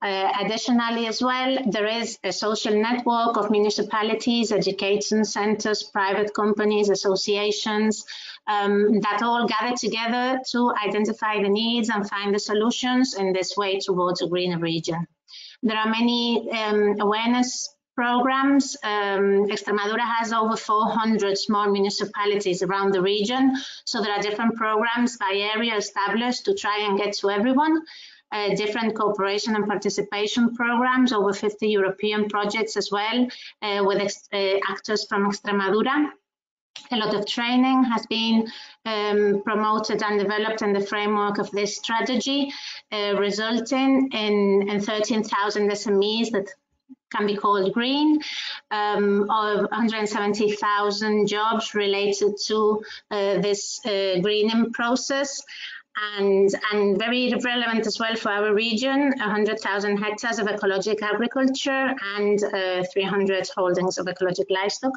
Speaker 7: Additionally, as well, there is a social network of municipalities, education centers, private companies, associations that all gather together to identify the needs and find the solutions in this way towards a greener region. There are many awareness programs. Extremadura has over 400 small municipalities around the region, so there are different programs by area established to try and get to everyone. Different cooperation and participation programs, over 50 European projects as well, with actors from Extremadura. A lot of training has been promoted and developed in the framework of this strategy, resulting in 13,000 SMEs that can be called green, of 170,000 jobs related to this greening process. And very relevant as well for our region, 100,000 hectares of ecological agriculture and 300 holdings of ecological livestock,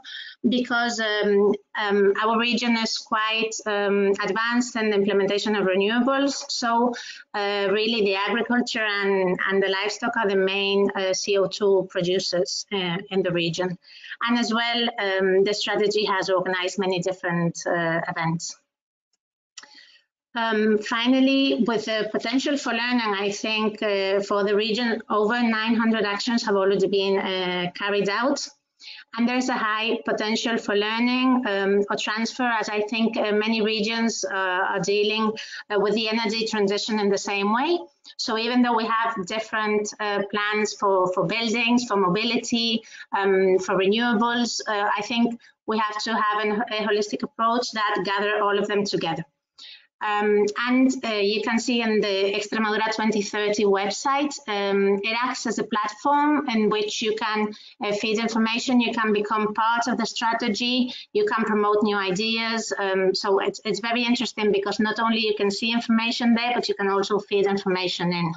Speaker 7: because our region is quite advanced in the implementation of renewables. So really the agriculture and the livestock are the main CO2 producers in the region. And as well, the strategy has organized many different events. Finally, with the potential for learning, I think for the region, over 900 actions have already been carried out. And there's a high potential for learning or transfer, as I think many regions are dealing with the energy transition in the same way. So even though we have different plans for buildings, for mobility, for renewables, I think we have to have a holistic approach that gather all of them together. And you can see in the Extremadura 2030 website, it acts as a platform in which you can feed information, you can become part of the strategy, you can promote new ideas. So it's very interesting because not only you can see information there, but you can also feed information in.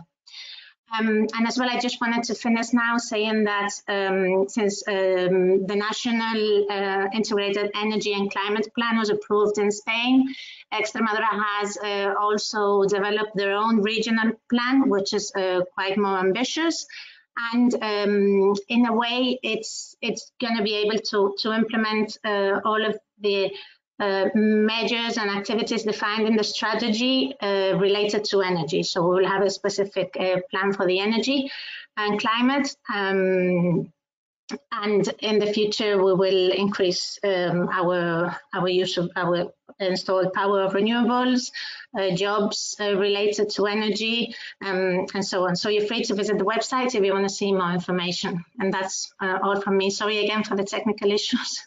Speaker 7: And as well, I just wanted to finish now saying that since the National Integrated Energy and Climate Plan was approved in Spain, Extremadura has also developed their own regional plan, which is quite more ambitious. And in a way, it's going to be able to implement all of the measures and activities defined in the strategy related to energy. So we will have a specific plan for the energy and climate. And in the future, we will increase our use of our installed power of renewables, jobs related to energy, and so on. So you're free to visit the website if you want to see more information. And that's all from me. Sorry again for the technical issues.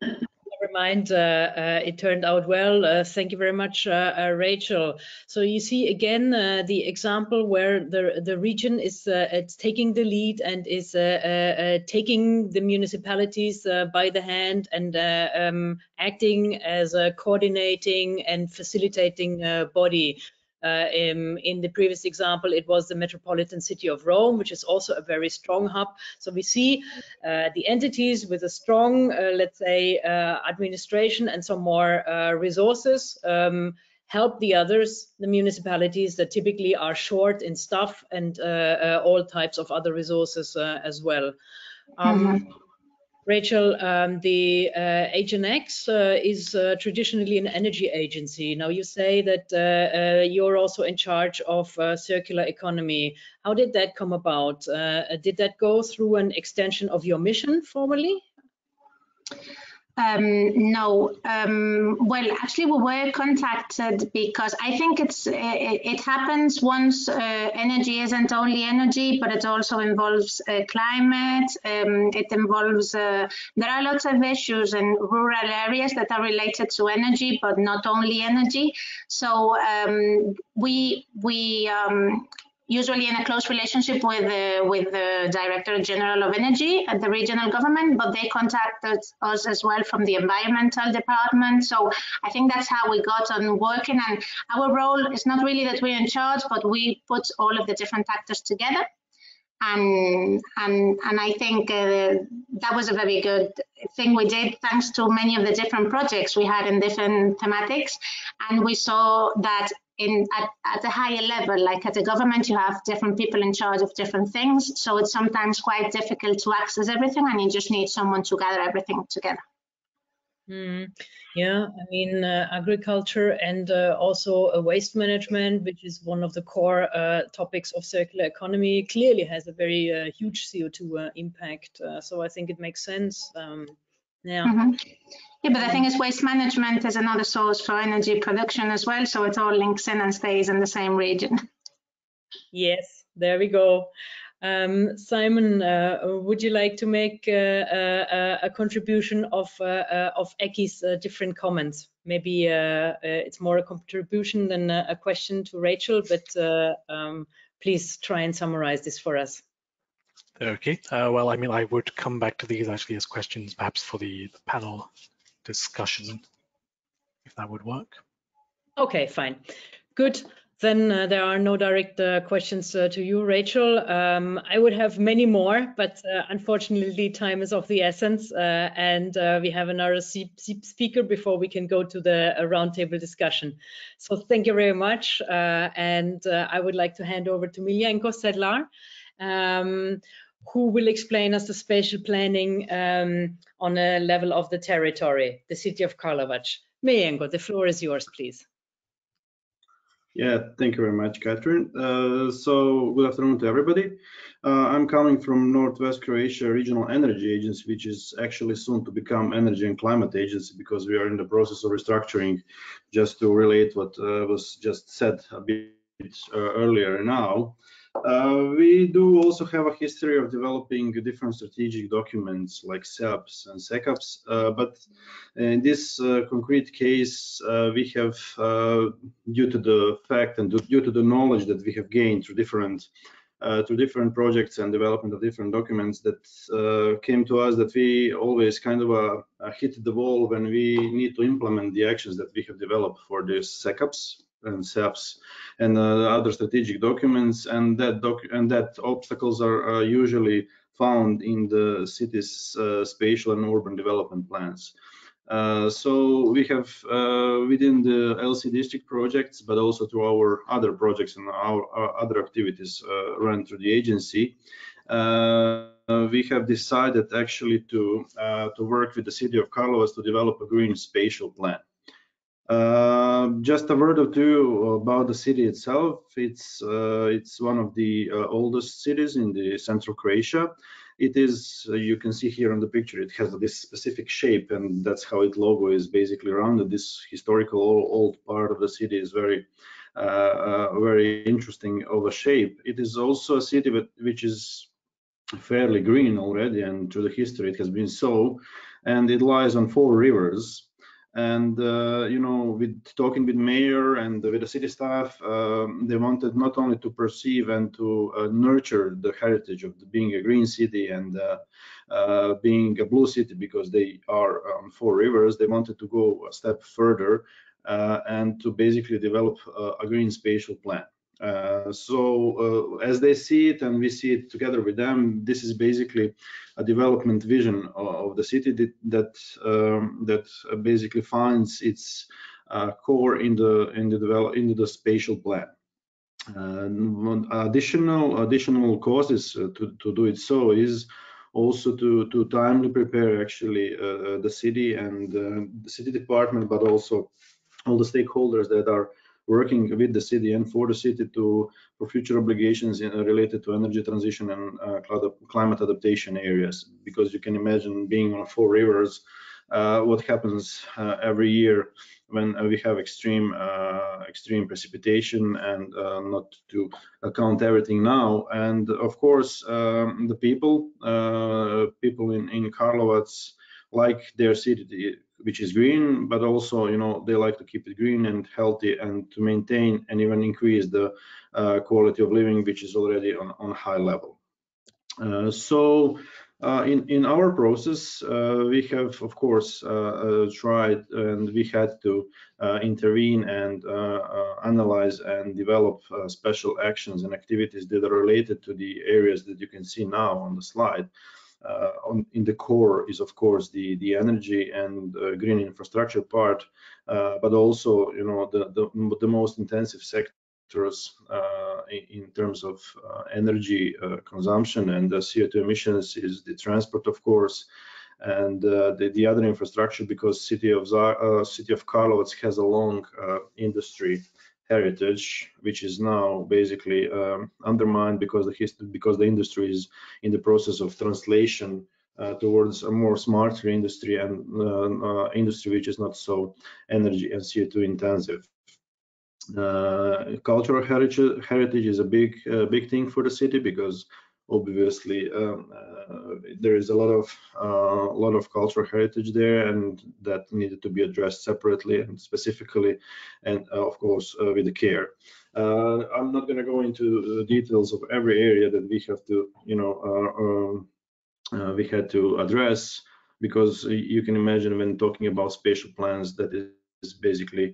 Speaker 1: Never mind, it turned out well. Thank you very much, Rachel. So you see again the example where the region is it's taking the lead and is taking the municipalities by the hand and acting as a coordinating and facilitating body. In the previous example, it was the metropolitan city of Rome, which is also a very strong hub. So we see the entities with a strong, let's say, administration and some more resources help the others, the municipalities that typically are short in staff and all types of other resources as well. Rachel, the AGENEX is traditionally an energy agency. Now you say that you're also in charge of circular economy. How did that come about? Did that go through an extension of your mission formally?
Speaker 7: No. Well, actually, we were contacted because I think it happens once energy isn't only energy, but it also involves climate. It involves there are lots of issues in rural areas that are related to energy, but not only energy. So we usually in a close relationship with the Director General of Energy at the regional government, but they contacted us as well from the environmental department. So I think that's how we got on working. And our role is not really that we're in charge, but we put all of the different actors together. And I think that was a very good thing we did, thanks to many of the different projects we had in different thematics. And we saw that at a higher level, like at the government, you have different people in charge of different things. So it's sometimes quite difficult to access everything, and you just need someone to gather everything together.
Speaker 1: Yeah, I mean, agriculture and also waste management, which is one of the core topics of circular economy, clearly has a very huge CO2 impact. So I think it makes sense. Yeah.
Speaker 7: Yeah, but the thing is, waste management is another source for energy production as well. So it all links in and stays in the same region.
Speaker 1: Yes, there we go. Simon, would you like to make a contribution of Ecky's different comments? Maybe it's more a contribution than a question to Rachel, but please try and summarize this for us.
Speaker 2: Okay, well, I mean, I would come back to these actually as questions, perhaps for the panel discussion, if that would work.
Speaker 1: Okay, fine. Good. Then there are no direct questions to you, Rachel. I would have many more, but unfortunately time is of the essence, and we have another speaker before we can go to the roundtable discussion. So thank you very much, and I would like to hand over to Miljenko Sedlar, who will explain us the spatial planning on a level of the territory, the city of Karlovac. Miljenko, the floor is yours, please.
Speaker 5: Yeah, thank you very much, Catherine. So good afternoon to everybody. I'm coming from Northwest Croatia Regional Energy Agency, which is actually soon to become Energy and Climate Agency, because we are in the process of restructuring. Just to relate what was just said a bit earlier now. We do also have a history of developing different strategic documents like SUMPs and SECAPs, but in this concrete case, we have, due to the fact and due to the knowledge that we have gained through different projects and development of different documents, that came to us that we always kind of hit the wall when we need to implement the actions that we have developed for these SECAPs and SEPs and other strategic documents, and that obstacles are usually found in the city's spatial and urban development plans. So we have within the LC district projects, but also through our other projects and our other activities run through the agency, we have decided actually to work with the city of Karlovac to develop a green spatial plan. Just a word or two about the city itself. It's one of the oldest cities in the central Croatia. It is, you can see here on the picture, it has this specific shape, and that's how its logo is basically rounded. This historical old part of the city is very interesting of a shape. It is also a city which is fairly green already, and through the history it has been so, and it lies on 4 rivers. And you know, with talking with mayor and with the city staff, they wanted not only to perceive and to nurture the heritage of being a green city and being a blue city, because they are on 4 rivers. They wanted to go a step further and to basically develop a green spatial plan. So as they see it and we see it together with them, this is basically a development vision of the city that basically finds its core in the spatial plan. Additional causes to do it so is also to timely prepare actually the city and the city department, but also all the stakeholders that are working with the city and for the city for future obligations related to energy transition and climate adaptation areas. Because you can imagine being on 4 rivers, what happens every year when we have extreme precipitation, and not to account everything now. And of course, the people in Karlovac like their city, which is green, but also, you know, they like to keep it green and healthy, and to maintain and even increase the quality of living, which is already on a high level. So in our process, we have, of course, tried, and we had to intervene and analyze and develop special actions and activities that are related to the areas that you can see now on the slide. In the core is, of course, the energy and green infrastructure part, but also, you know, the most intensive sectors in terms of energy consumption and the CO2 emissions is the transport, of course, and the other infrastructure, because city of Karlovac has a long industry heritage, which is now basically undermined because the industry is in the process of translation towards a more smarter industry and industry which is not so energy and CO2 intensive. Cultural heritage is a big thing for the city, because obviously there is a lot of cultural heritage there, and that needed to be addressed separately and specifically, and of course with the care. I'm not going to go into details of every area that we have to, you know, we had to address, because you can imagine when talking about spatial plans, that is basically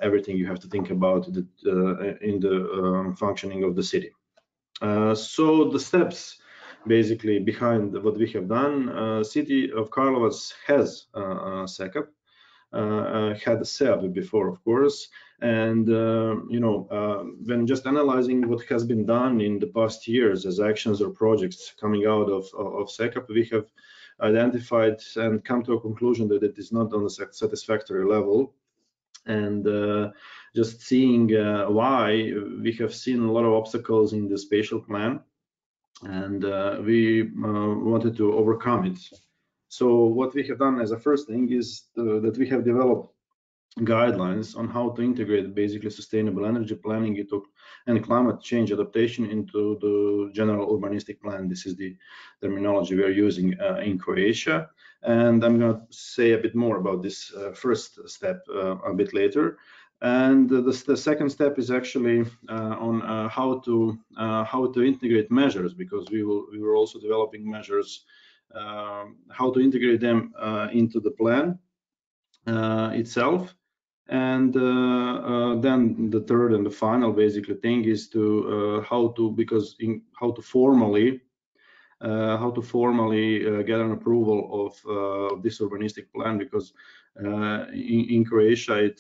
Speaker 5: everything you have to think about in the functioning of the city. So the steps basically behind what we have done, city of Karlovac has a SECAP, had a SEAP before, of course, and you know, when just analyzing what has been done in the past years as actions or projects coming out of SECAP, we have identified and come to a conclusion that it is not on a satisfactory level. And just seeing why, we have seen a lot of obstacles in the spatial plan, and we wanted to overcome it. So what we have done as a first thing is that we have developed guidelines on how to integrate basically sustainable energy planning and climate change adaptation into the general urbanistic plan. This is the terminology we are using in Croatia. And I'm going to say a bit more about this first step a bit later. And the second step is actually on how to integrate measures, because we were also developing measures, how to integrate them into the plan itself. And then the third and the final basically thing is to how to formally get an approval of this urbanistic plan, because in Croatia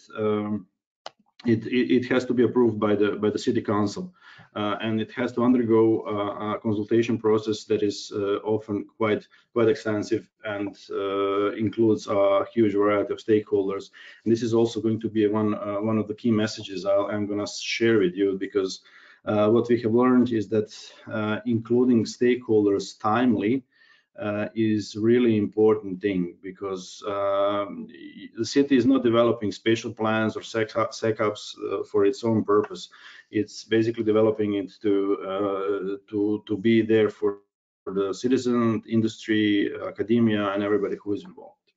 Speaker 5: it has to be approved by the city council, and it has to undergo a consultation process that is often quite extensive and includes a huge variety of stakeholders. And this is also going to be one of the key messages I'm going to share with you, because what we have learned is that including stakeholders timely is really important thing, because the city is not developing spatial plans or SECAPs for its own purpose. It's basically developing it to be there for the citizen, industry, academia, and everybody who is involved.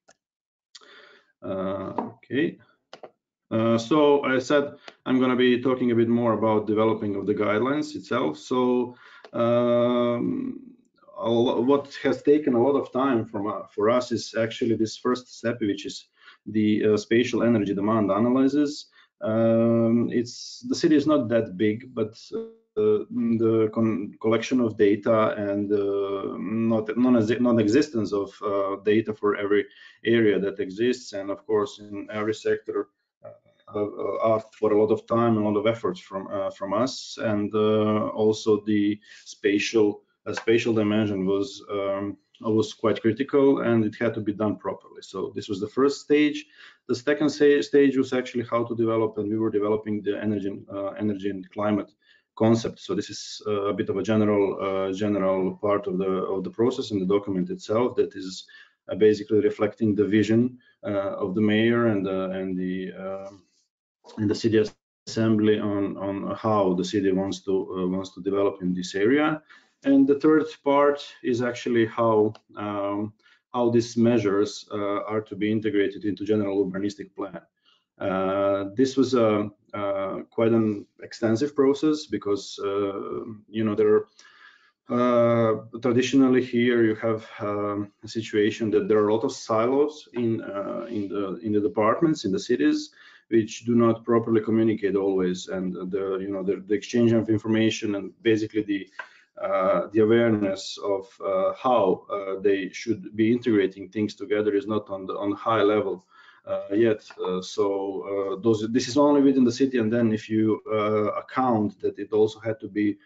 Speaker 5: Okay. So I said I'm going to be talking a bit more about developing of the guidelines itself. So what has taken a lot of time for us is actually this first step, which is the spatial energy demand analysis. The city is not that big, but the collection of data and non-existence of data for every area that exists, and of course in every sector, asked for a lot of time and a lot of efforts from us, and also the spatial dimension was quite critical, and it had to be done properly. So this was the first stage. The second stage was actually how to develop, and we were developing the energy and climate concept. So this is a bit of a general part of the process in the document itself, that is basically reflecting the vision of the mayor and the city assembly on how the city wants to develop in this area. And the third part is actually how these measures are to be integrated into general urbanistic plan. This was quite an extensive process, because there are traditionally here you have a situation that there are a lot of silos in the departments, in the cities, which do not properly communicate always, and the exchange of information and basically the awareness of how they should be integrating things together is not on the high level yet. This is only within the city, and then if you account that it also had to be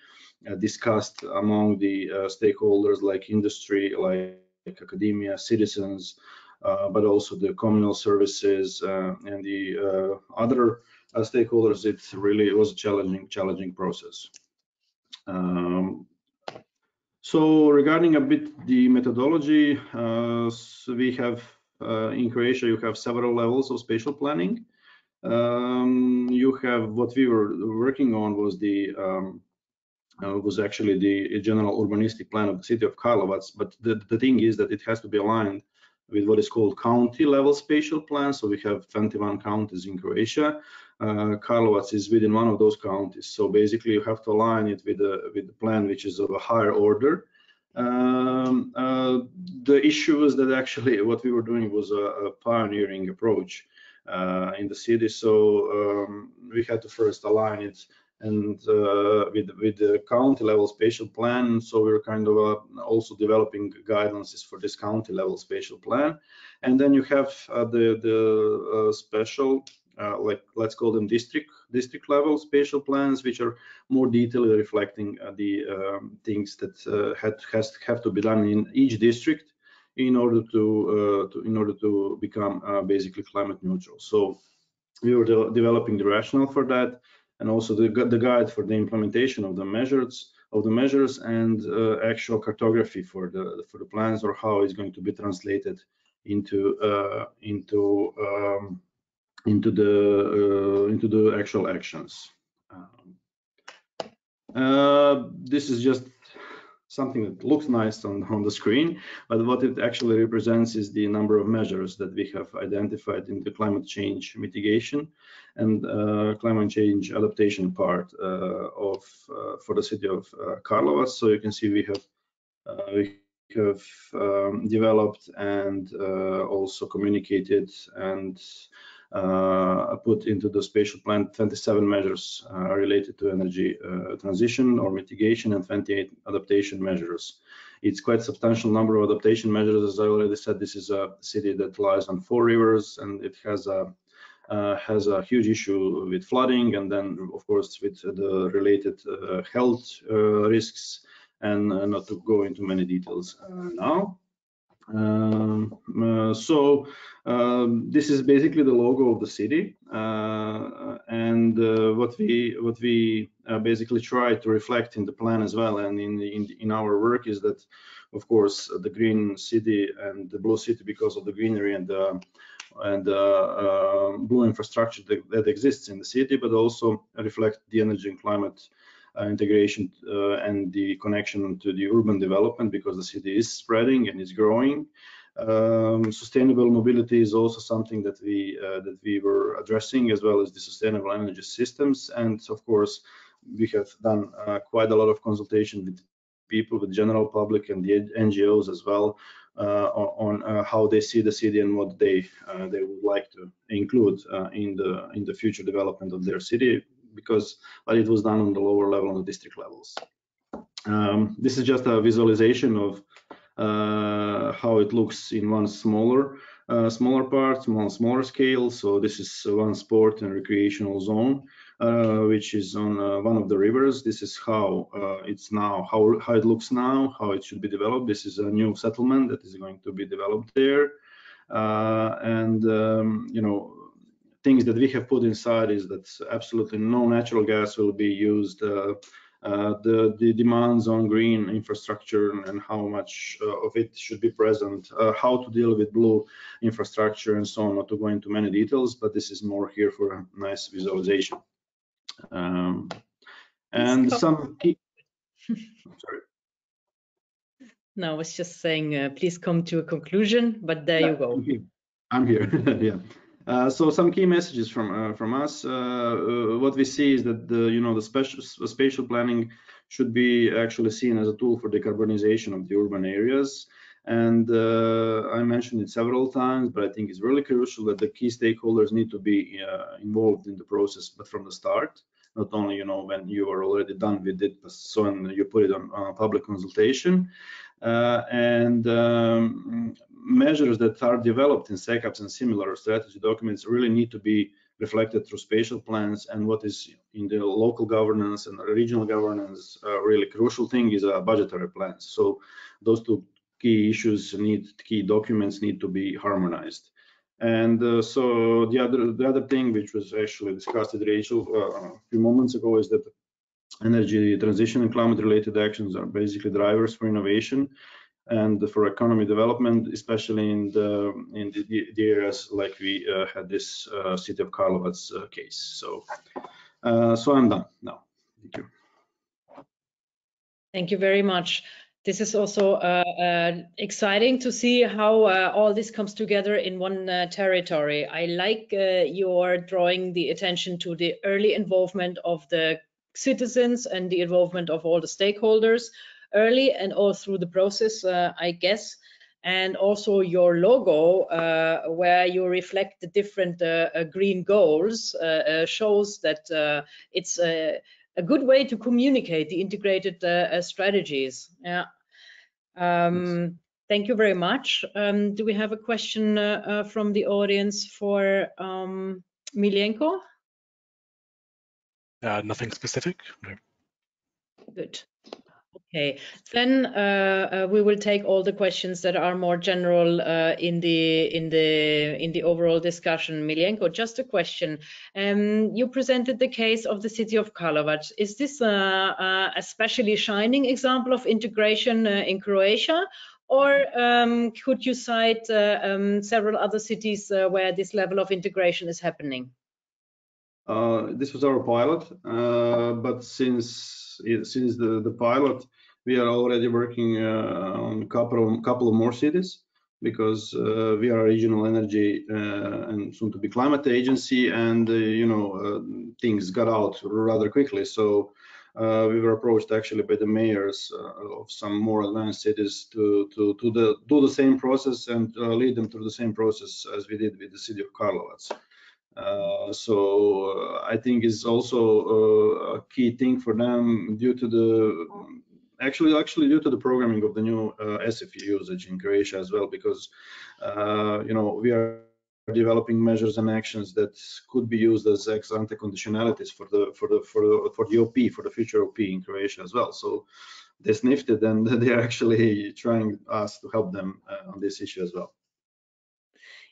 Speaker 5: discussed among the stakeholders like industry, like academia, citizens, but also the communal services and the other stakeholders, it really was a challenging process. So regarding a bit the methodology, so we have in Croatia, you have several levels of spatial planning. You have, what we were working on was actually the general urbanistic plan of the city of Karlovac, but the thing is that it has to be aligned with what is called county level spatial plan. So we have 21 counties in Croatia. Karlovac is within one of those counties. So basically you have to align it with the plan which is of a higher order. The issue is that actually what we were doing was a pioneering approach in the city. So we had to first align it and with the county level spatial plan. So we were kind of also developing guidances for this county level spatial plan. And then you have the special, like let's call them district level spatial plans, which are more detailed, reflecting the things that have to be done in each district in order to become basically climate neutral. So we were developing the rationale for that, and also the guide for the implementation of the measures and actual cartography for the plans, or how it's going to be translated into the actual actions. This is just something that looks nice on the screen, but what it actually represents is the number of measures that we have identified in the climate change mitigation and climate change adaptation part for the city of Karlovac. So you can see we have developed and also communicated and put into the spatial plan 27 measures related to energy transition or mitigation, and 28 adaptation measures. It's quite a substantial number of adaptation measures. As I already said, this is a city that lies on 4 rivers, and it has a huge issue with flooding, and then of course with the related health risks, and not to go into many details now. This is basically the logo of the city, and what we basically try to reflect in the plan as well, and in our work, is that of course the green city and the blue city, because of the greenery and blue infrastructure that exists in the city, but also reflect the energy and climate integration and the connection to the urban development, because the city is spreading and is growing. Sustainable mobility is also something that we were addressing, as well as the sustainable energy systems. And of course, we have done quite a lot of consultation with people, with general public and the NGOs as well, on how they see the city and what they would like to include in the future development of their city, because it was done on the lower level, on the district levels. This is just a visualization of how it looks in one smaller part, smaller scale. So this is one sport and recreational zone, which is on one of the rivers. This is how it's now, how it looks now, how it should be developed. This is a new settlement that is going to be developed there, and you know, things that we have put inside is that absolutely no natural gas will be used. The demands on green infrastructure and how much of it should be present, how to deal with blue infrastructure and so on, not to go into many details, but this is more here for a nice visualization. And some key... Sorry.
Speaker 1: No, I was just saying, please come to a conclusion, but there you go.
Speaker 5: I'm here. Yeah. So some key messages from us. What we see is that the spatial planning should be actually seen as a tool for decarbonization of the urban areas. And I mentioned it several times, but I think it's really crucial that the key stakeholders need to be involved in the process, but from the start, not only when you are already done with it, so when you put it on public consultation. Measures that are developed in SECAPs and similar strategy documents really need to be reflected through spatial plans, and what is in the local governance and regional governance really crucial thing is budgetary plans. So those two key issues key documents need to be harmonized. And so the other thing which was actually discussed with Rachel a few moments ago is that energy transition and climate related actions are basically drivers for innovation and for economy development, especially in the areas like we had this city of Karlovac's case. So I'm done now. Thank you.
Speaker 1: Thank you very much. This is also exciting to see how all this comes together in one territory. I like your drawing the attention to the early involvement of the citizens and the involvement of all the stakeholders early and all through the process, I guess. And also your logo, where you reflect the different green goals, shows that it's a good way to communicate the integrated strategies. Yeah. Thank you very much. Do we have a question from the audience for Miljenko?
Speaker 2: Nothing specific. No.
Speaker 1: Good. Okay, then we will take all the questions that are more general in the overall discussion. Miljenko, just a question. You presented the case of the city of Karlovac. Is this a especially shining example of integration in Croatia, or could you cite several other cities where this level of integration is happening?
Speaker 5: This was our pilot, but since the pilot, we are already working on a couple of more cities, because we are a regional energy and soon to be climate agency, and things got out rather quickly. So we were approached actually by the mayors of some more advanced cities to do the same process and lead them through the same process as we did with the city of Karlovac. So I think is also a key thing for them due to the actually due to the programming of the new SFU usage in Croatia as well, because we are developing measures and actions that could be used as ex ante conditionalities for the OP, for the future OP in Croatia as well. So they sniffed it, and they are actually trying us to help them on this issue as well.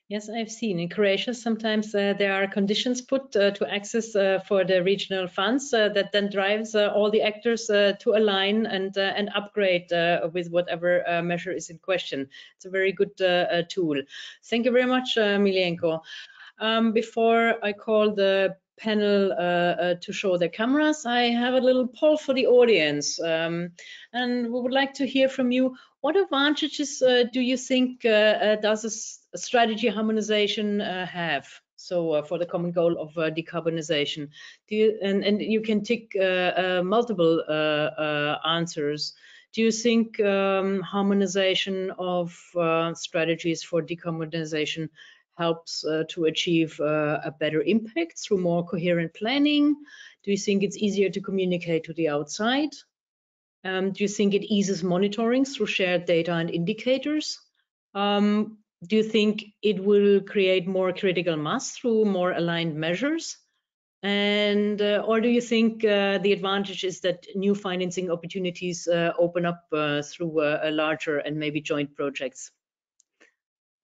Speaker 1: Yes, I've seen in Croatia sometimes there are conditions put to access for the regional funds that then drives all the actors to align and upgrade with whatever measure is in question. It's a very good tool. Thank you very much, Miljenko. Before I call the panel to show their cameras, I have a little poll for the audience, and we would like to hear from you. What advantages do you think does a strategy harmonization have? So for the common goal of decarbonization, and you can tick multiple answers. Do you think harmonization of strategies for decarbonization helps to achieve a better impact through more coherent planning? Do you think it's easier to communicate to the outside? Do you think it eases monitoring through shared data and indicators? Do you think it will create more critical mass through more aligned measures? And or do you think the advantage is that new financing opportunities open up through a larger and maybe joint projects?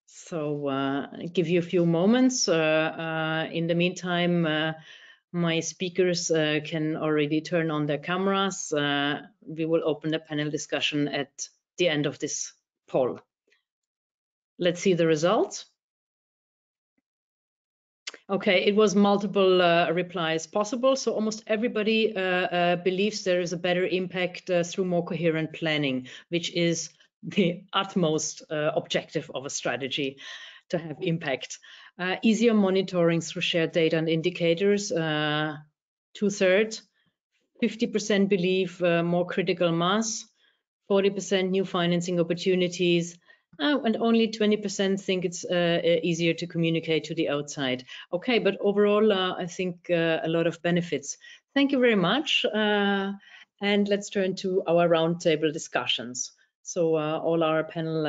Speaker 1: So I'll give you a few moments. In the meantime, my speakers can already turn on their cameras. We will open a panel discussion at the end of this poll. Let's see the results. Okay, it was multiple replies possible. So almost everybody believes there is a better impact through more coherent planning, which is the utmost objective of a strategy to have impact. Easier monitoring through shared data and indicators, 2/3. 50% believe more critical mass, 40% new financing opportunities, and only 20% think it's easier to communicate to the outside. Okay, but overall, I think a lot of benefits. Thank you very much. And let's turn to our roundtable discussions. So all our panel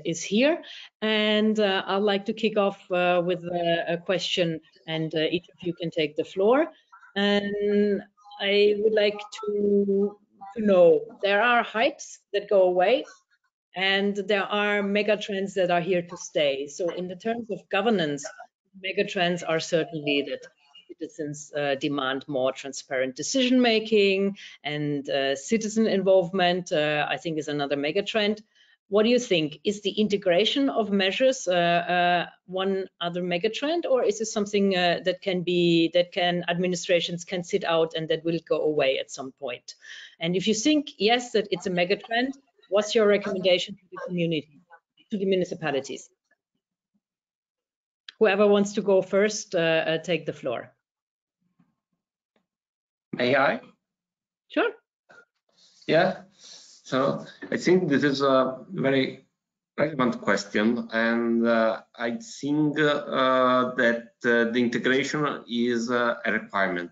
Speaker 1: is here, and I'd like to kick off with a question, and each of you can take the floor. And I would like to know, there are hypes that go away, and there are mega trends that are here to stay. So in the terms of governance, mega trends are certainly that citizens demand more transparent decision making, and citizen involvement, I think, is another mega trend. What do you think? Is the integration of measures one other mega trend, or is it something that administrations can sit out and that will go away at some point? And if you think yes, that it's a mega trend, what's your recommendation to the community, to the municipalities? Whoever wants to go first, take the floor.
Speaker 3: May I?
Speaker 1: Sure.
Speaker 3: Yeah. So I think this is a very relevant question, and I think that the integration is a requirement.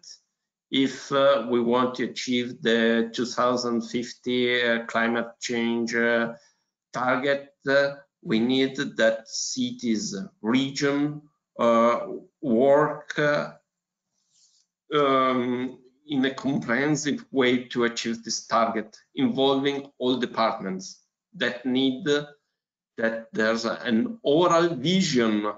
Speaker 3: If we want to achieve the 2050 climate change target, we need that cities, region work in a comprehensive way to achieve this target, involving all departments that need that there's an overall vision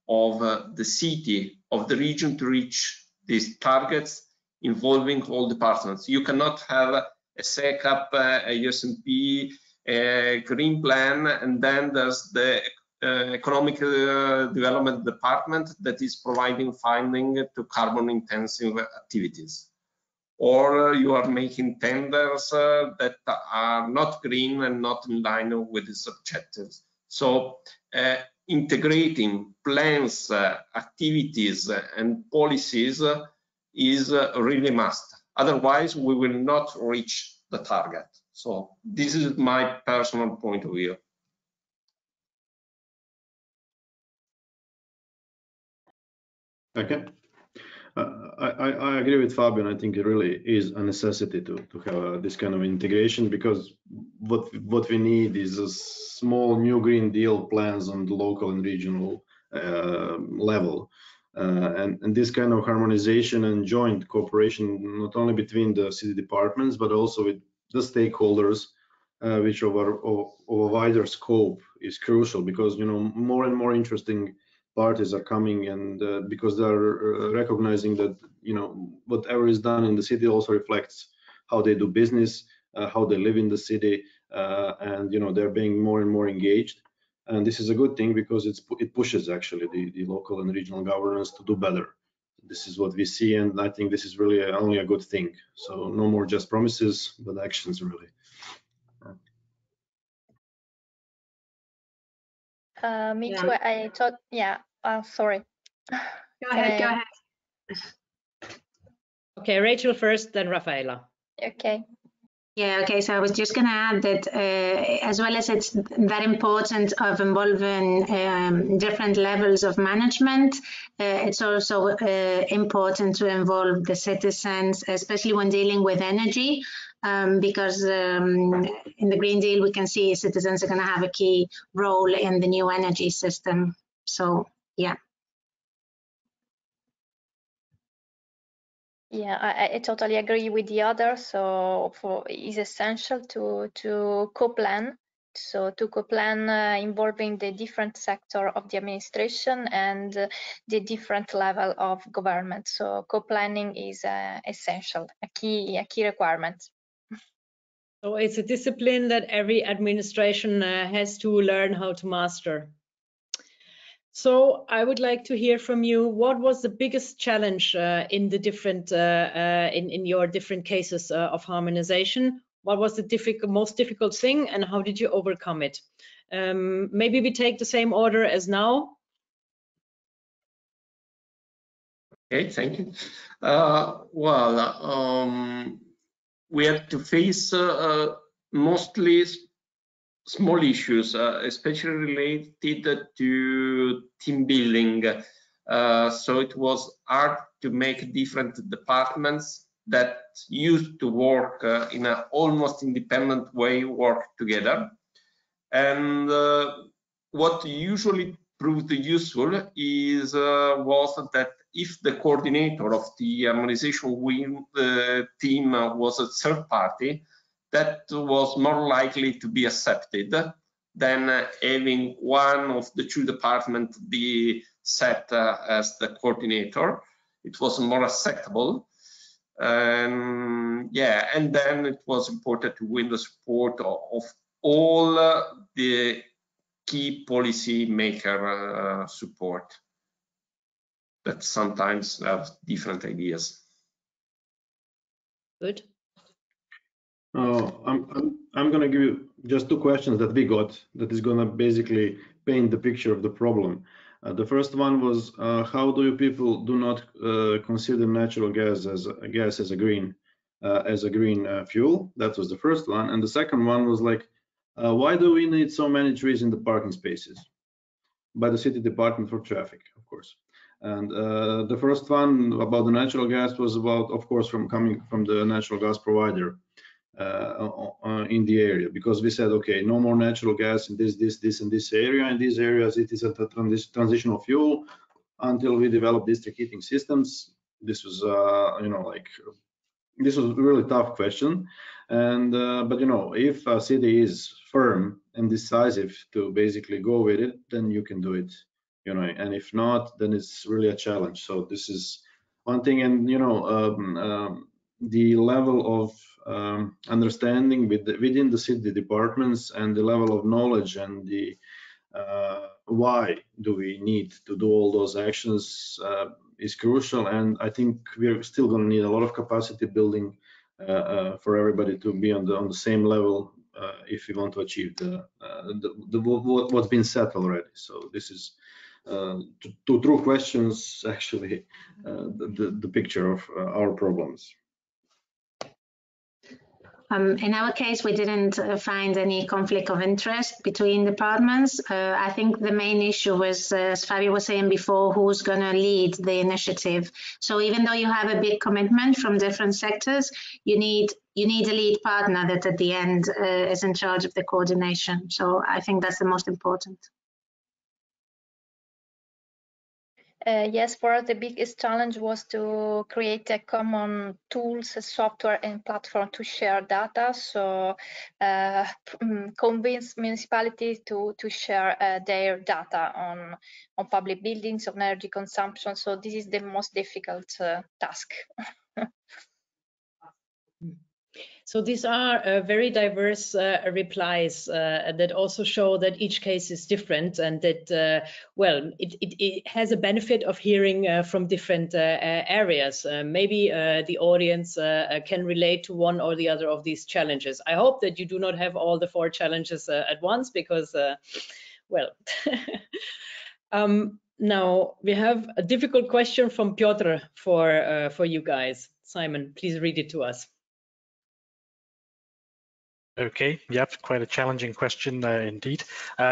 Speaker 3: of the city, of the region to reach these targets, involving all departments. You cannot have a SECAP, a SMP, a Green Plan, and then there's the Economic Development Department that is providing funding to carbon-intensive activities. Or you are making tenders that are not green and not in line with these objectives. So integrating plans, activities, and policies is really must. Otherwise, we will not reach the target. So this is my personal point of view.
Speaker 5: Okay. I agree with Fabio, and I think it really is a necessity to have this kind of integration, because what we need is a small new Green Deal plans on the local and regional level. And this kind of harmonization and joint cooperation, not only between the city departments, but also with the stakeholders, which of a wider scope is crucial, because, you know, more and more interesting parties are coming, and because they're recognizing that, you know, whatever is done in the city also reflects how they do business, how they live in the city, and, you know, they're being more and more engaged. And this is a good thing, because it pushes actually the local and regional governance to do better. This is what we see, and I think this is really only a good thing. So no more just promises, but actions, really.
Speaker 4: Me too. I thought, yeah. Sorry.
Speaker 7: Go ahead.
Speaker 1: Okay, Rachel first, then Raffaella.
Speaker 4: Okay.
Speaker 7: Yeah, okay, so I was just going to add that as well as it's that important of involving different levels of management, it's also important to involve the citizens, especially when dealing with energy, because in the Green Deal we can see citizens are going to have a key role in the new energy system. So, yeah.
Speaker 4: Yeah, I totally agree with the others. So it's essential to co-plan. So to co-plan involving the different sector of the administration and the different level of government. So co-planning is essential, a key requirement.
Speaker 1: So it's a discipline that every administration has to learn how to master. So I would like to hear from you. What was the biggest challenge in the different in your different cases of harmonization? What was the most difficult thing, and how did you overcome it? Maybe we take the same order as now.
Speaker 3: Okay, thank you. We had to face mostly small issues, especially related to team building. So it was hard to make different departments that used to work in an almost independent way work together. And what usually proved useful was that if the coordinator of the harmonization team was a third party, that was more likely to be accepted than having one of the two departments be set as the coordinator. It was more acceptable. Yeah, and then it was important to win the support of all the key policy maker support that sometimes have different ideas.
Speaker 1: Good.
Speaker 5: I'm going to give you just two questions that we got that is going to basically paint the picture of the problem. The first one was how do you people do not consider natural gas as a green fuel? That was the first one, and the second one was like why do we need so many trees in the parking spaces? By the city department for traffic, of course. And the first one about the natural gas was about, of course, coming from the natural gas provider in the area, because we said, okay, no more natural gas in this and this area. In these areas, it is a transitional fuel until we develop district heating systems. This was, this was a really tough question. And but if a city is firm and decisive to basically go with it, then you can do it, and if not, then it's really a challenge. So this is one thing. And the level of understanding within the city departments and the level of knowledge and the why do we need to do all those actions is crucial. And I think we're still going to need a lot of capacity building for everybody to be on the same level if we want to achieve what's been set already. So this is two true questions, actually, the picture of our problems.
Speaker 7: In our case, we didn't find any conflict of interest between departments. I think the main issue was, as Fabio was saying before, who's going to lead the initiative. So even though you have a big commitment from different sectors, you need a lead partner that at the end is in charge of the coordination. So I think that's the most important.
Speaker 4: Yes, for us, the biggest challenge was to create a common tools, software, and platform to share data. So convince municipalities to share their data on public buildings, on energy consumption. So this is the most difficult task.
Speaker 1: So these are very diverse replies that also show that each case is different, and that, well, it has a benefit of hearing from different areas. Maybe the audience can relate to one or the other of these challenges. I hope that you do not have all the 4 challenges at once, because, well, now we have a difficult question from Piotr for you guys. Simon, please read it to us.
Speaker 2: Okay, yep, quite a challenging question indeed.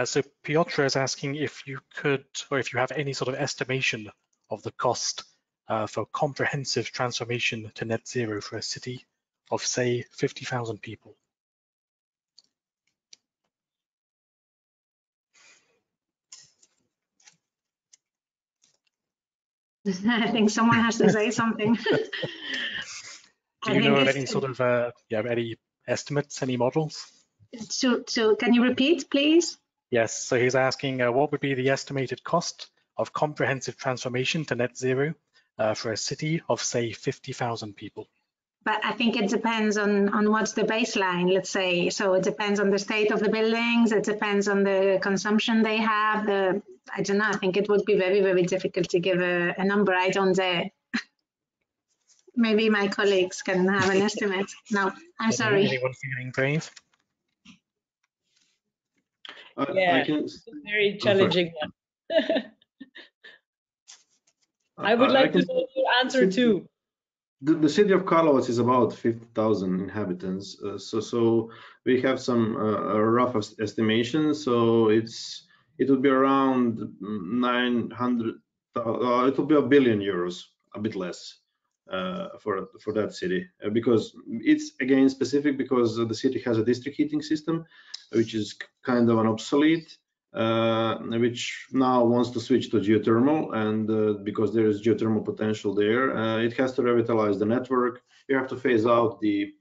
Speaker 2: So Piotr is asking if you could, or if you have any sort of estimation of the cost for comprehensive transformation to net zero for a city of, say, 50,000 people.
Speaker 7: I think someone has to say something.
Speaker 2: Do you know of any sort of, any estimates, any models?
Speaker 7: Can you repeat, please?
Speaker 2: Yes, so he's asking what would be the estimated cost of comprehensive transformation to net zero for a city of, say, 50,000 people?
Speaker 7: But I think it depends on what's the baseline, let's say. So it depends on the state of the buildings. It depends on the consumption they have. I don't know. I think it would be very, very difficult to give a number. I don't dare. Maybe my colleagues can have an estimate. No, I'm sorry.
Speaker 2: Anyone feeling brave?
Speaker 1: Yeah, it's a very challenging one. I would like to know your answer too.
Speaker 5: The city of Karlovac is about 50,000 inhabitants, so we have some rough estimations. So it would be around 900. It will be €1 billion, a bit less, for that city, because it's again specific because the city has a district heating system, which is kind of an obsolete. Which now wants to switch to geothermal, and because there is geothermal potential there, it has to revitalize the network. You have to phase out the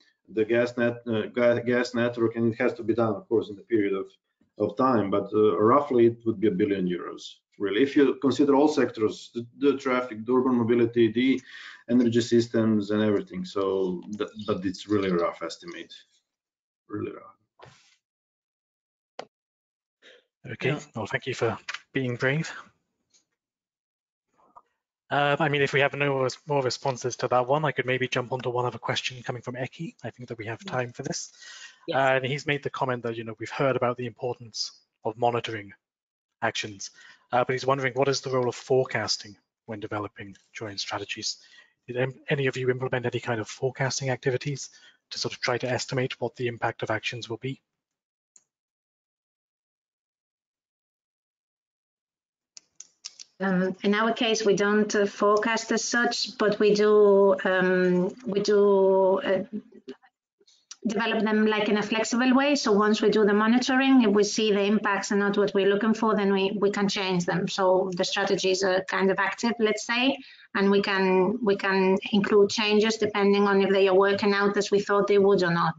Speaker 5: gas network, and it has to be done, of course, in the period of time. But roughly, it would be €1 billion, really, if you consider all sectors: the traffic, the urban mobility, the energy systems, and everything. So, but it's really a rough estimate, really rough.
Speaker 2: Okay, yeah. Well, thank you for being brave. I mean, if we have no more responses to that one, I could maybe jump onto one other question coming from Eki. I think that we have time for this. Yes. And he's made the comment that, we've heard about the importance of monitoring actions, but he's wondering, what is the role of forecasting when developing joint strategies? Did any of you implement any kind of forecasting activities to sort of try to estimate what the impact of actions will be?
Speaker 7: In our case, we don't forecast as such, but we do develop them like in a flexible way. So once we do the monitoring, if we see the impacts are not what we're looking for, then we can change them. So the strategies are kind of active, let's say, and we can include changes depending on if they are working out as we thought they would or not.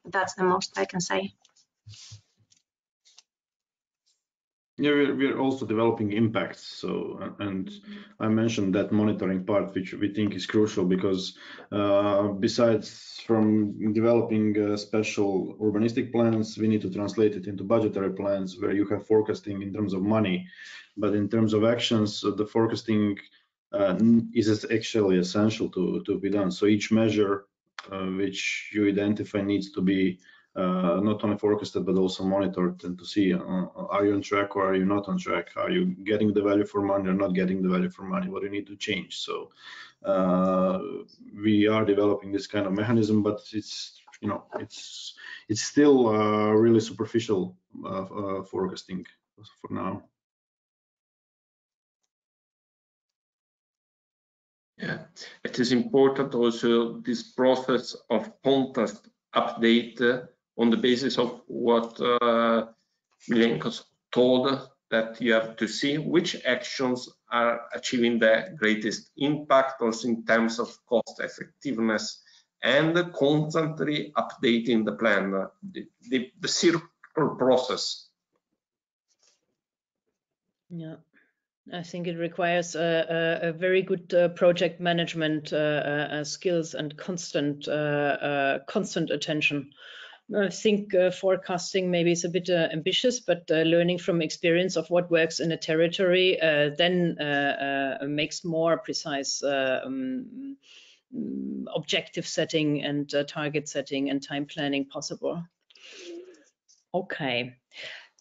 Speaker 7: That's the most I can say.
Speaker 5: Yeah, we're also developing impacts. So, and I mentioned that monitoring part, which we think is crucial, because besides from developing special urbanistic plans, we need to translate it into budgetary plans where you have forecasting in terms of money. But in terms of actions, the forecasting is actually essential to be done. So each measure which you identify needs to be not only forecasted but also monitored, and to see are you on track or are you not on track? Are you getting the value for money or not getting the value for money? What do you need to change? So we are developing this kind of mechanism, but it's it's still really superficial forecasting for now.
Speaker 3: Yeah, it is important also this process of context update on the basis of what Miljenko told, that you have to see which actions are achieving the greatest impact also in terms of cost effectiveness, and constantly updating the plan, the circle process.
Speaker 1: Yeah. I think it requires a very good project management skills and constant attention. I think forecasting maybe is a bit ambitious, but learning from experience of what works in a territory then makes more precise objective setting and target setting and time planning possible. Okay.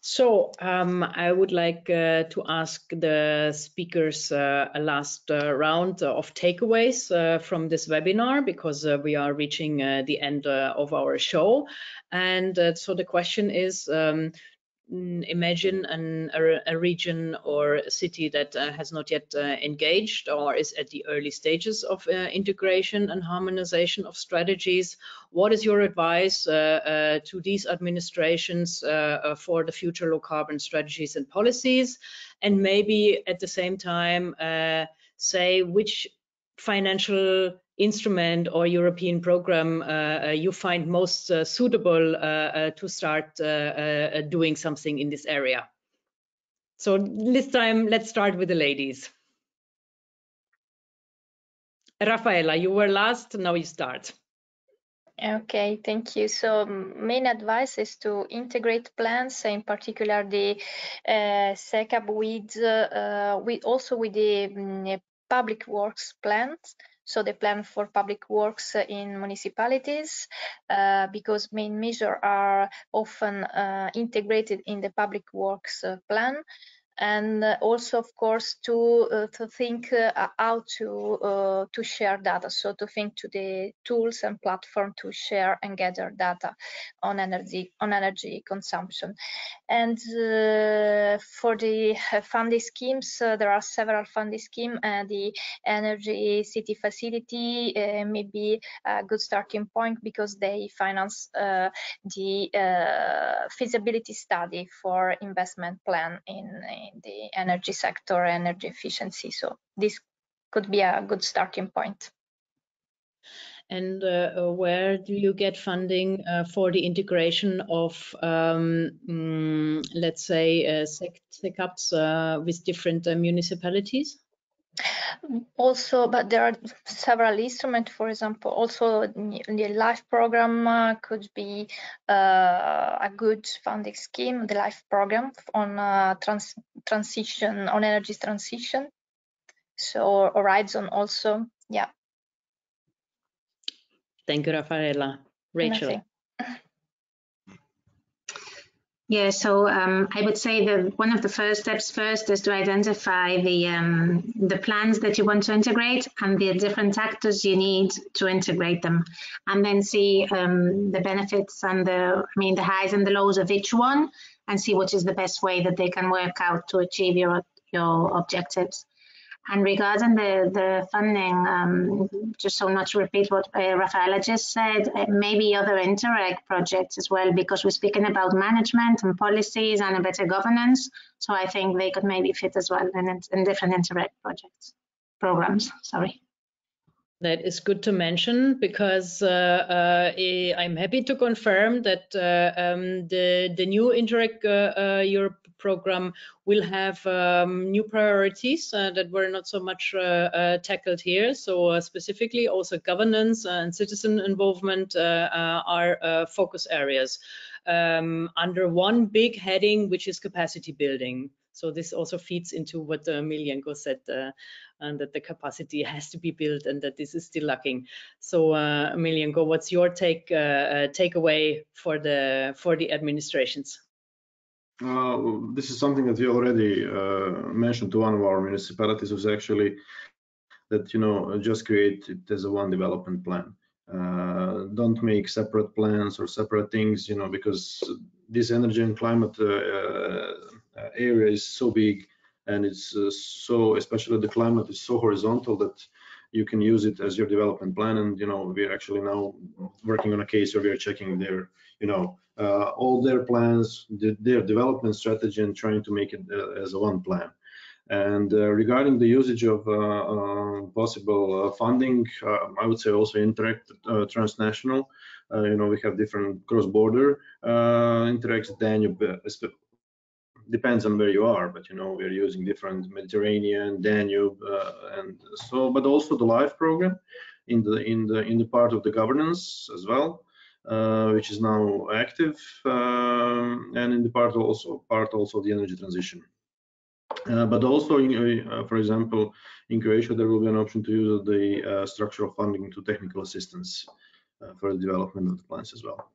Speaker 1: So I would like to ask the speakers a last round of takeaways from this webinar, because we are reaching the end of our show. And so the question is, imagine a region or a city that has not yet engaged or is at the early stages of integration and harmonization of strategies. What is your advice to these administrations for the future low carbon strategies and policies? And maybe at the same time say which financial instrument or European program you find most suitable to start doing something in this area. So this time, let's start with the ladies. Raffaella, you were last, now you start.
Speaker 4: Okay, thank you. So main advice is to integrate plans, in particular the SECAP with also with the public works plans. So the plan for public works in municipalities, because main measures are often integrated in the public works plan. And also, of course, to think how to share data. So to think to the tools and platform to share and gather data on energy consumption. And for the funding schemes, there are several funding schemes. The energy city facility may be a good starting point, because they finance the feasibility study for investment plan in the energy sector, energy efficiency. So this could be a good starting point.
Speaker 1: And where do you get funding for the integration of, let's say, SECAPs with different municipalities?
Speaker 4: Also, but there are several instruments. For example, also the LIFE program could be a good funding scheme. The LIFE program on transition, on energy transition. So Horizon also, yeah.
Speaker 1: Thank you, Raffaella. Rachel.
Speaker 4: Nothing.
Speaker 7: Yeah, so I would say that one of the first steps first is to identify the plans that you want to integrate and the different actors you need to integrate them, and then see the benefits and the highs and the lows of each one, and see which is the best way that they can work out to achieve your objectives. And regarding the funding, just so not to repeat what Raffaella just said, maybe other Interreg projects as well, because we're speaking about management and policies and a better governance. So I think they could maybe fit as well in different Interreg programs. Sorry.
Speaker 1: That is good to mention, because I'm happy to confirm that the new Interreg Europe program will have new priorities that were not so much tackled here. So specifically also governance and citizen involvement are focus areas under one big heading, which is capacity building. So this also feeds into what Miljenko said, and that the capacity has to be built and that this is still lacking. So Miljenko, what's your takeaway for the administrations?
Speaker 5: This is something that we already mentioned to one of our municipalities, was actually that, just create it as a one development plan. Don't make separate plans or separate things, because this energy and climate area is so big, and it's so, especially the climate is so horizontal that you can use it as your development plan. And we're actually now working on a case where we're checking their all their plans, their development strategy, and trying to make it as a one plan. And regarding the usage of possible funding, I would say also interact transnational. We have different cross-border interacts. Danube depends on where you are, but we're using different Mediterranean, Danube, and so. But also the LIFE program in the part of the governance as well, which is now active, and in the part also of the energy transition. But also, for example, in Croatia, there will be an option to use the structural funding to technical assistance for the development of the plans as well.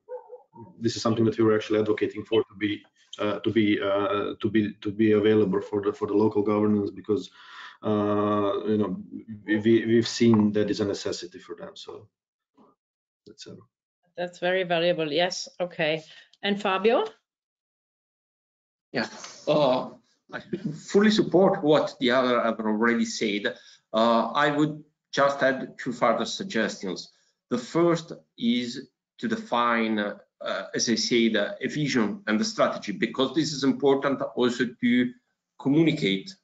Speaker 5: this is something that we were actually advocating for to be available for the local governance, because you know, we've seen that is a necessity for them. So
Speaker 1: that's very valuable. Yes. Okay. And Fabio?
Speaker 3: Yeah, I fully support what the other have already said. I would just add two further suggestions. The first is to define, as I said, a vision and a strategy, because this is important also to communicate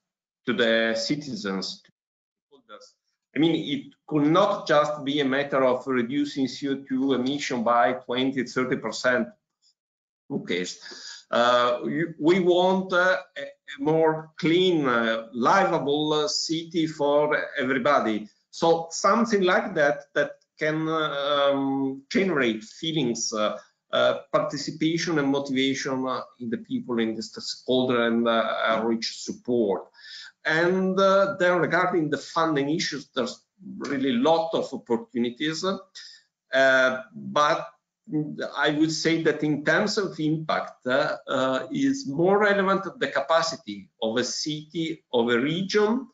Speaker 3: to the citizens, to stakeholders. I mean, it could not just be a matter of reducing CO2 emission by 20–30%. Who cares? We want a more clean, livable city for everybody. So something like that can generate feelings, participation and motivation in the people, in the stakeholder, and reach support. And then regarding the funding issues, there's really a lot of opportunities, but I would say that in terms of impact, is more relevant the capacity of a city, of a region,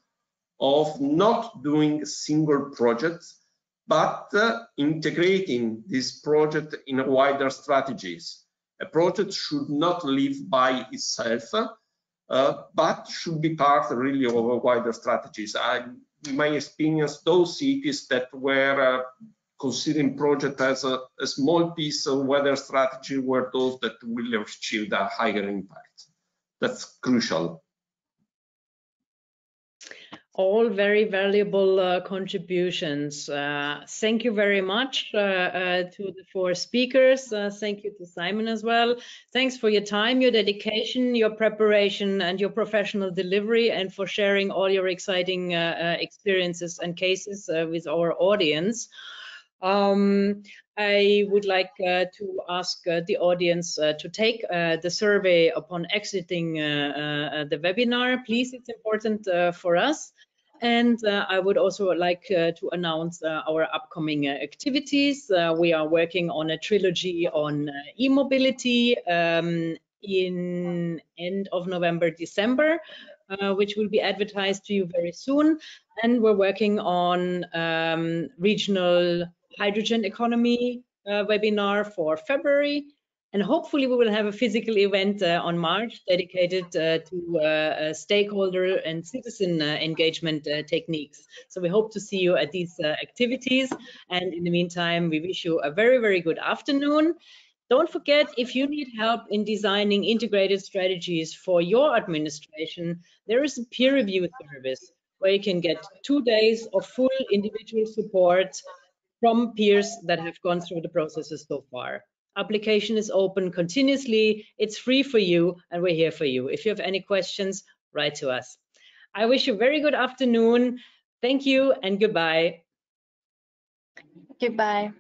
Speaker 3: of not doing single projects, but integrating this project in a wider strategies. A project should not live by itself, but should be part really of a wider strategies. In my experience, those cities that were considering project as a small piece of wider strategy were those that will achieve a higher impact. That's crucial.
Speaker 1: All very valuable contributions. Thank you very much to the four speakers. Thank you to Simon as well. Thanks for your time, your dedication, your preparation, and your professional delivery, and for sharing all your exciting experiences and cases with our audience. I would like to ask the audience to take the survey upon exiting the webinar. Please, it's important for us. And I would also like to announce our upcoming activities. We are working on a trilogy on e-mobility in end of November, December, which will be advertised to you very soon. And we're working on regional hydrogen economy webinar for February, and hopefully we will have a physical event on March dedicated to stakeholder and citizen engagement techniques. So we hope to see you at these activities, and in the meantime we wish you a very, very good afternoon. Don't forget, if you need help in designing integrated strategies for your administration, there is a peer review service where you can get 2 days of full individual support from peers that have gone through the processes so far. Application is open continuously, it's free for you, and we're here for you. If you have any questions, write to us. I wish you a very good afternoon. Thank you and goodbye.
Speaker 4: Goodbye.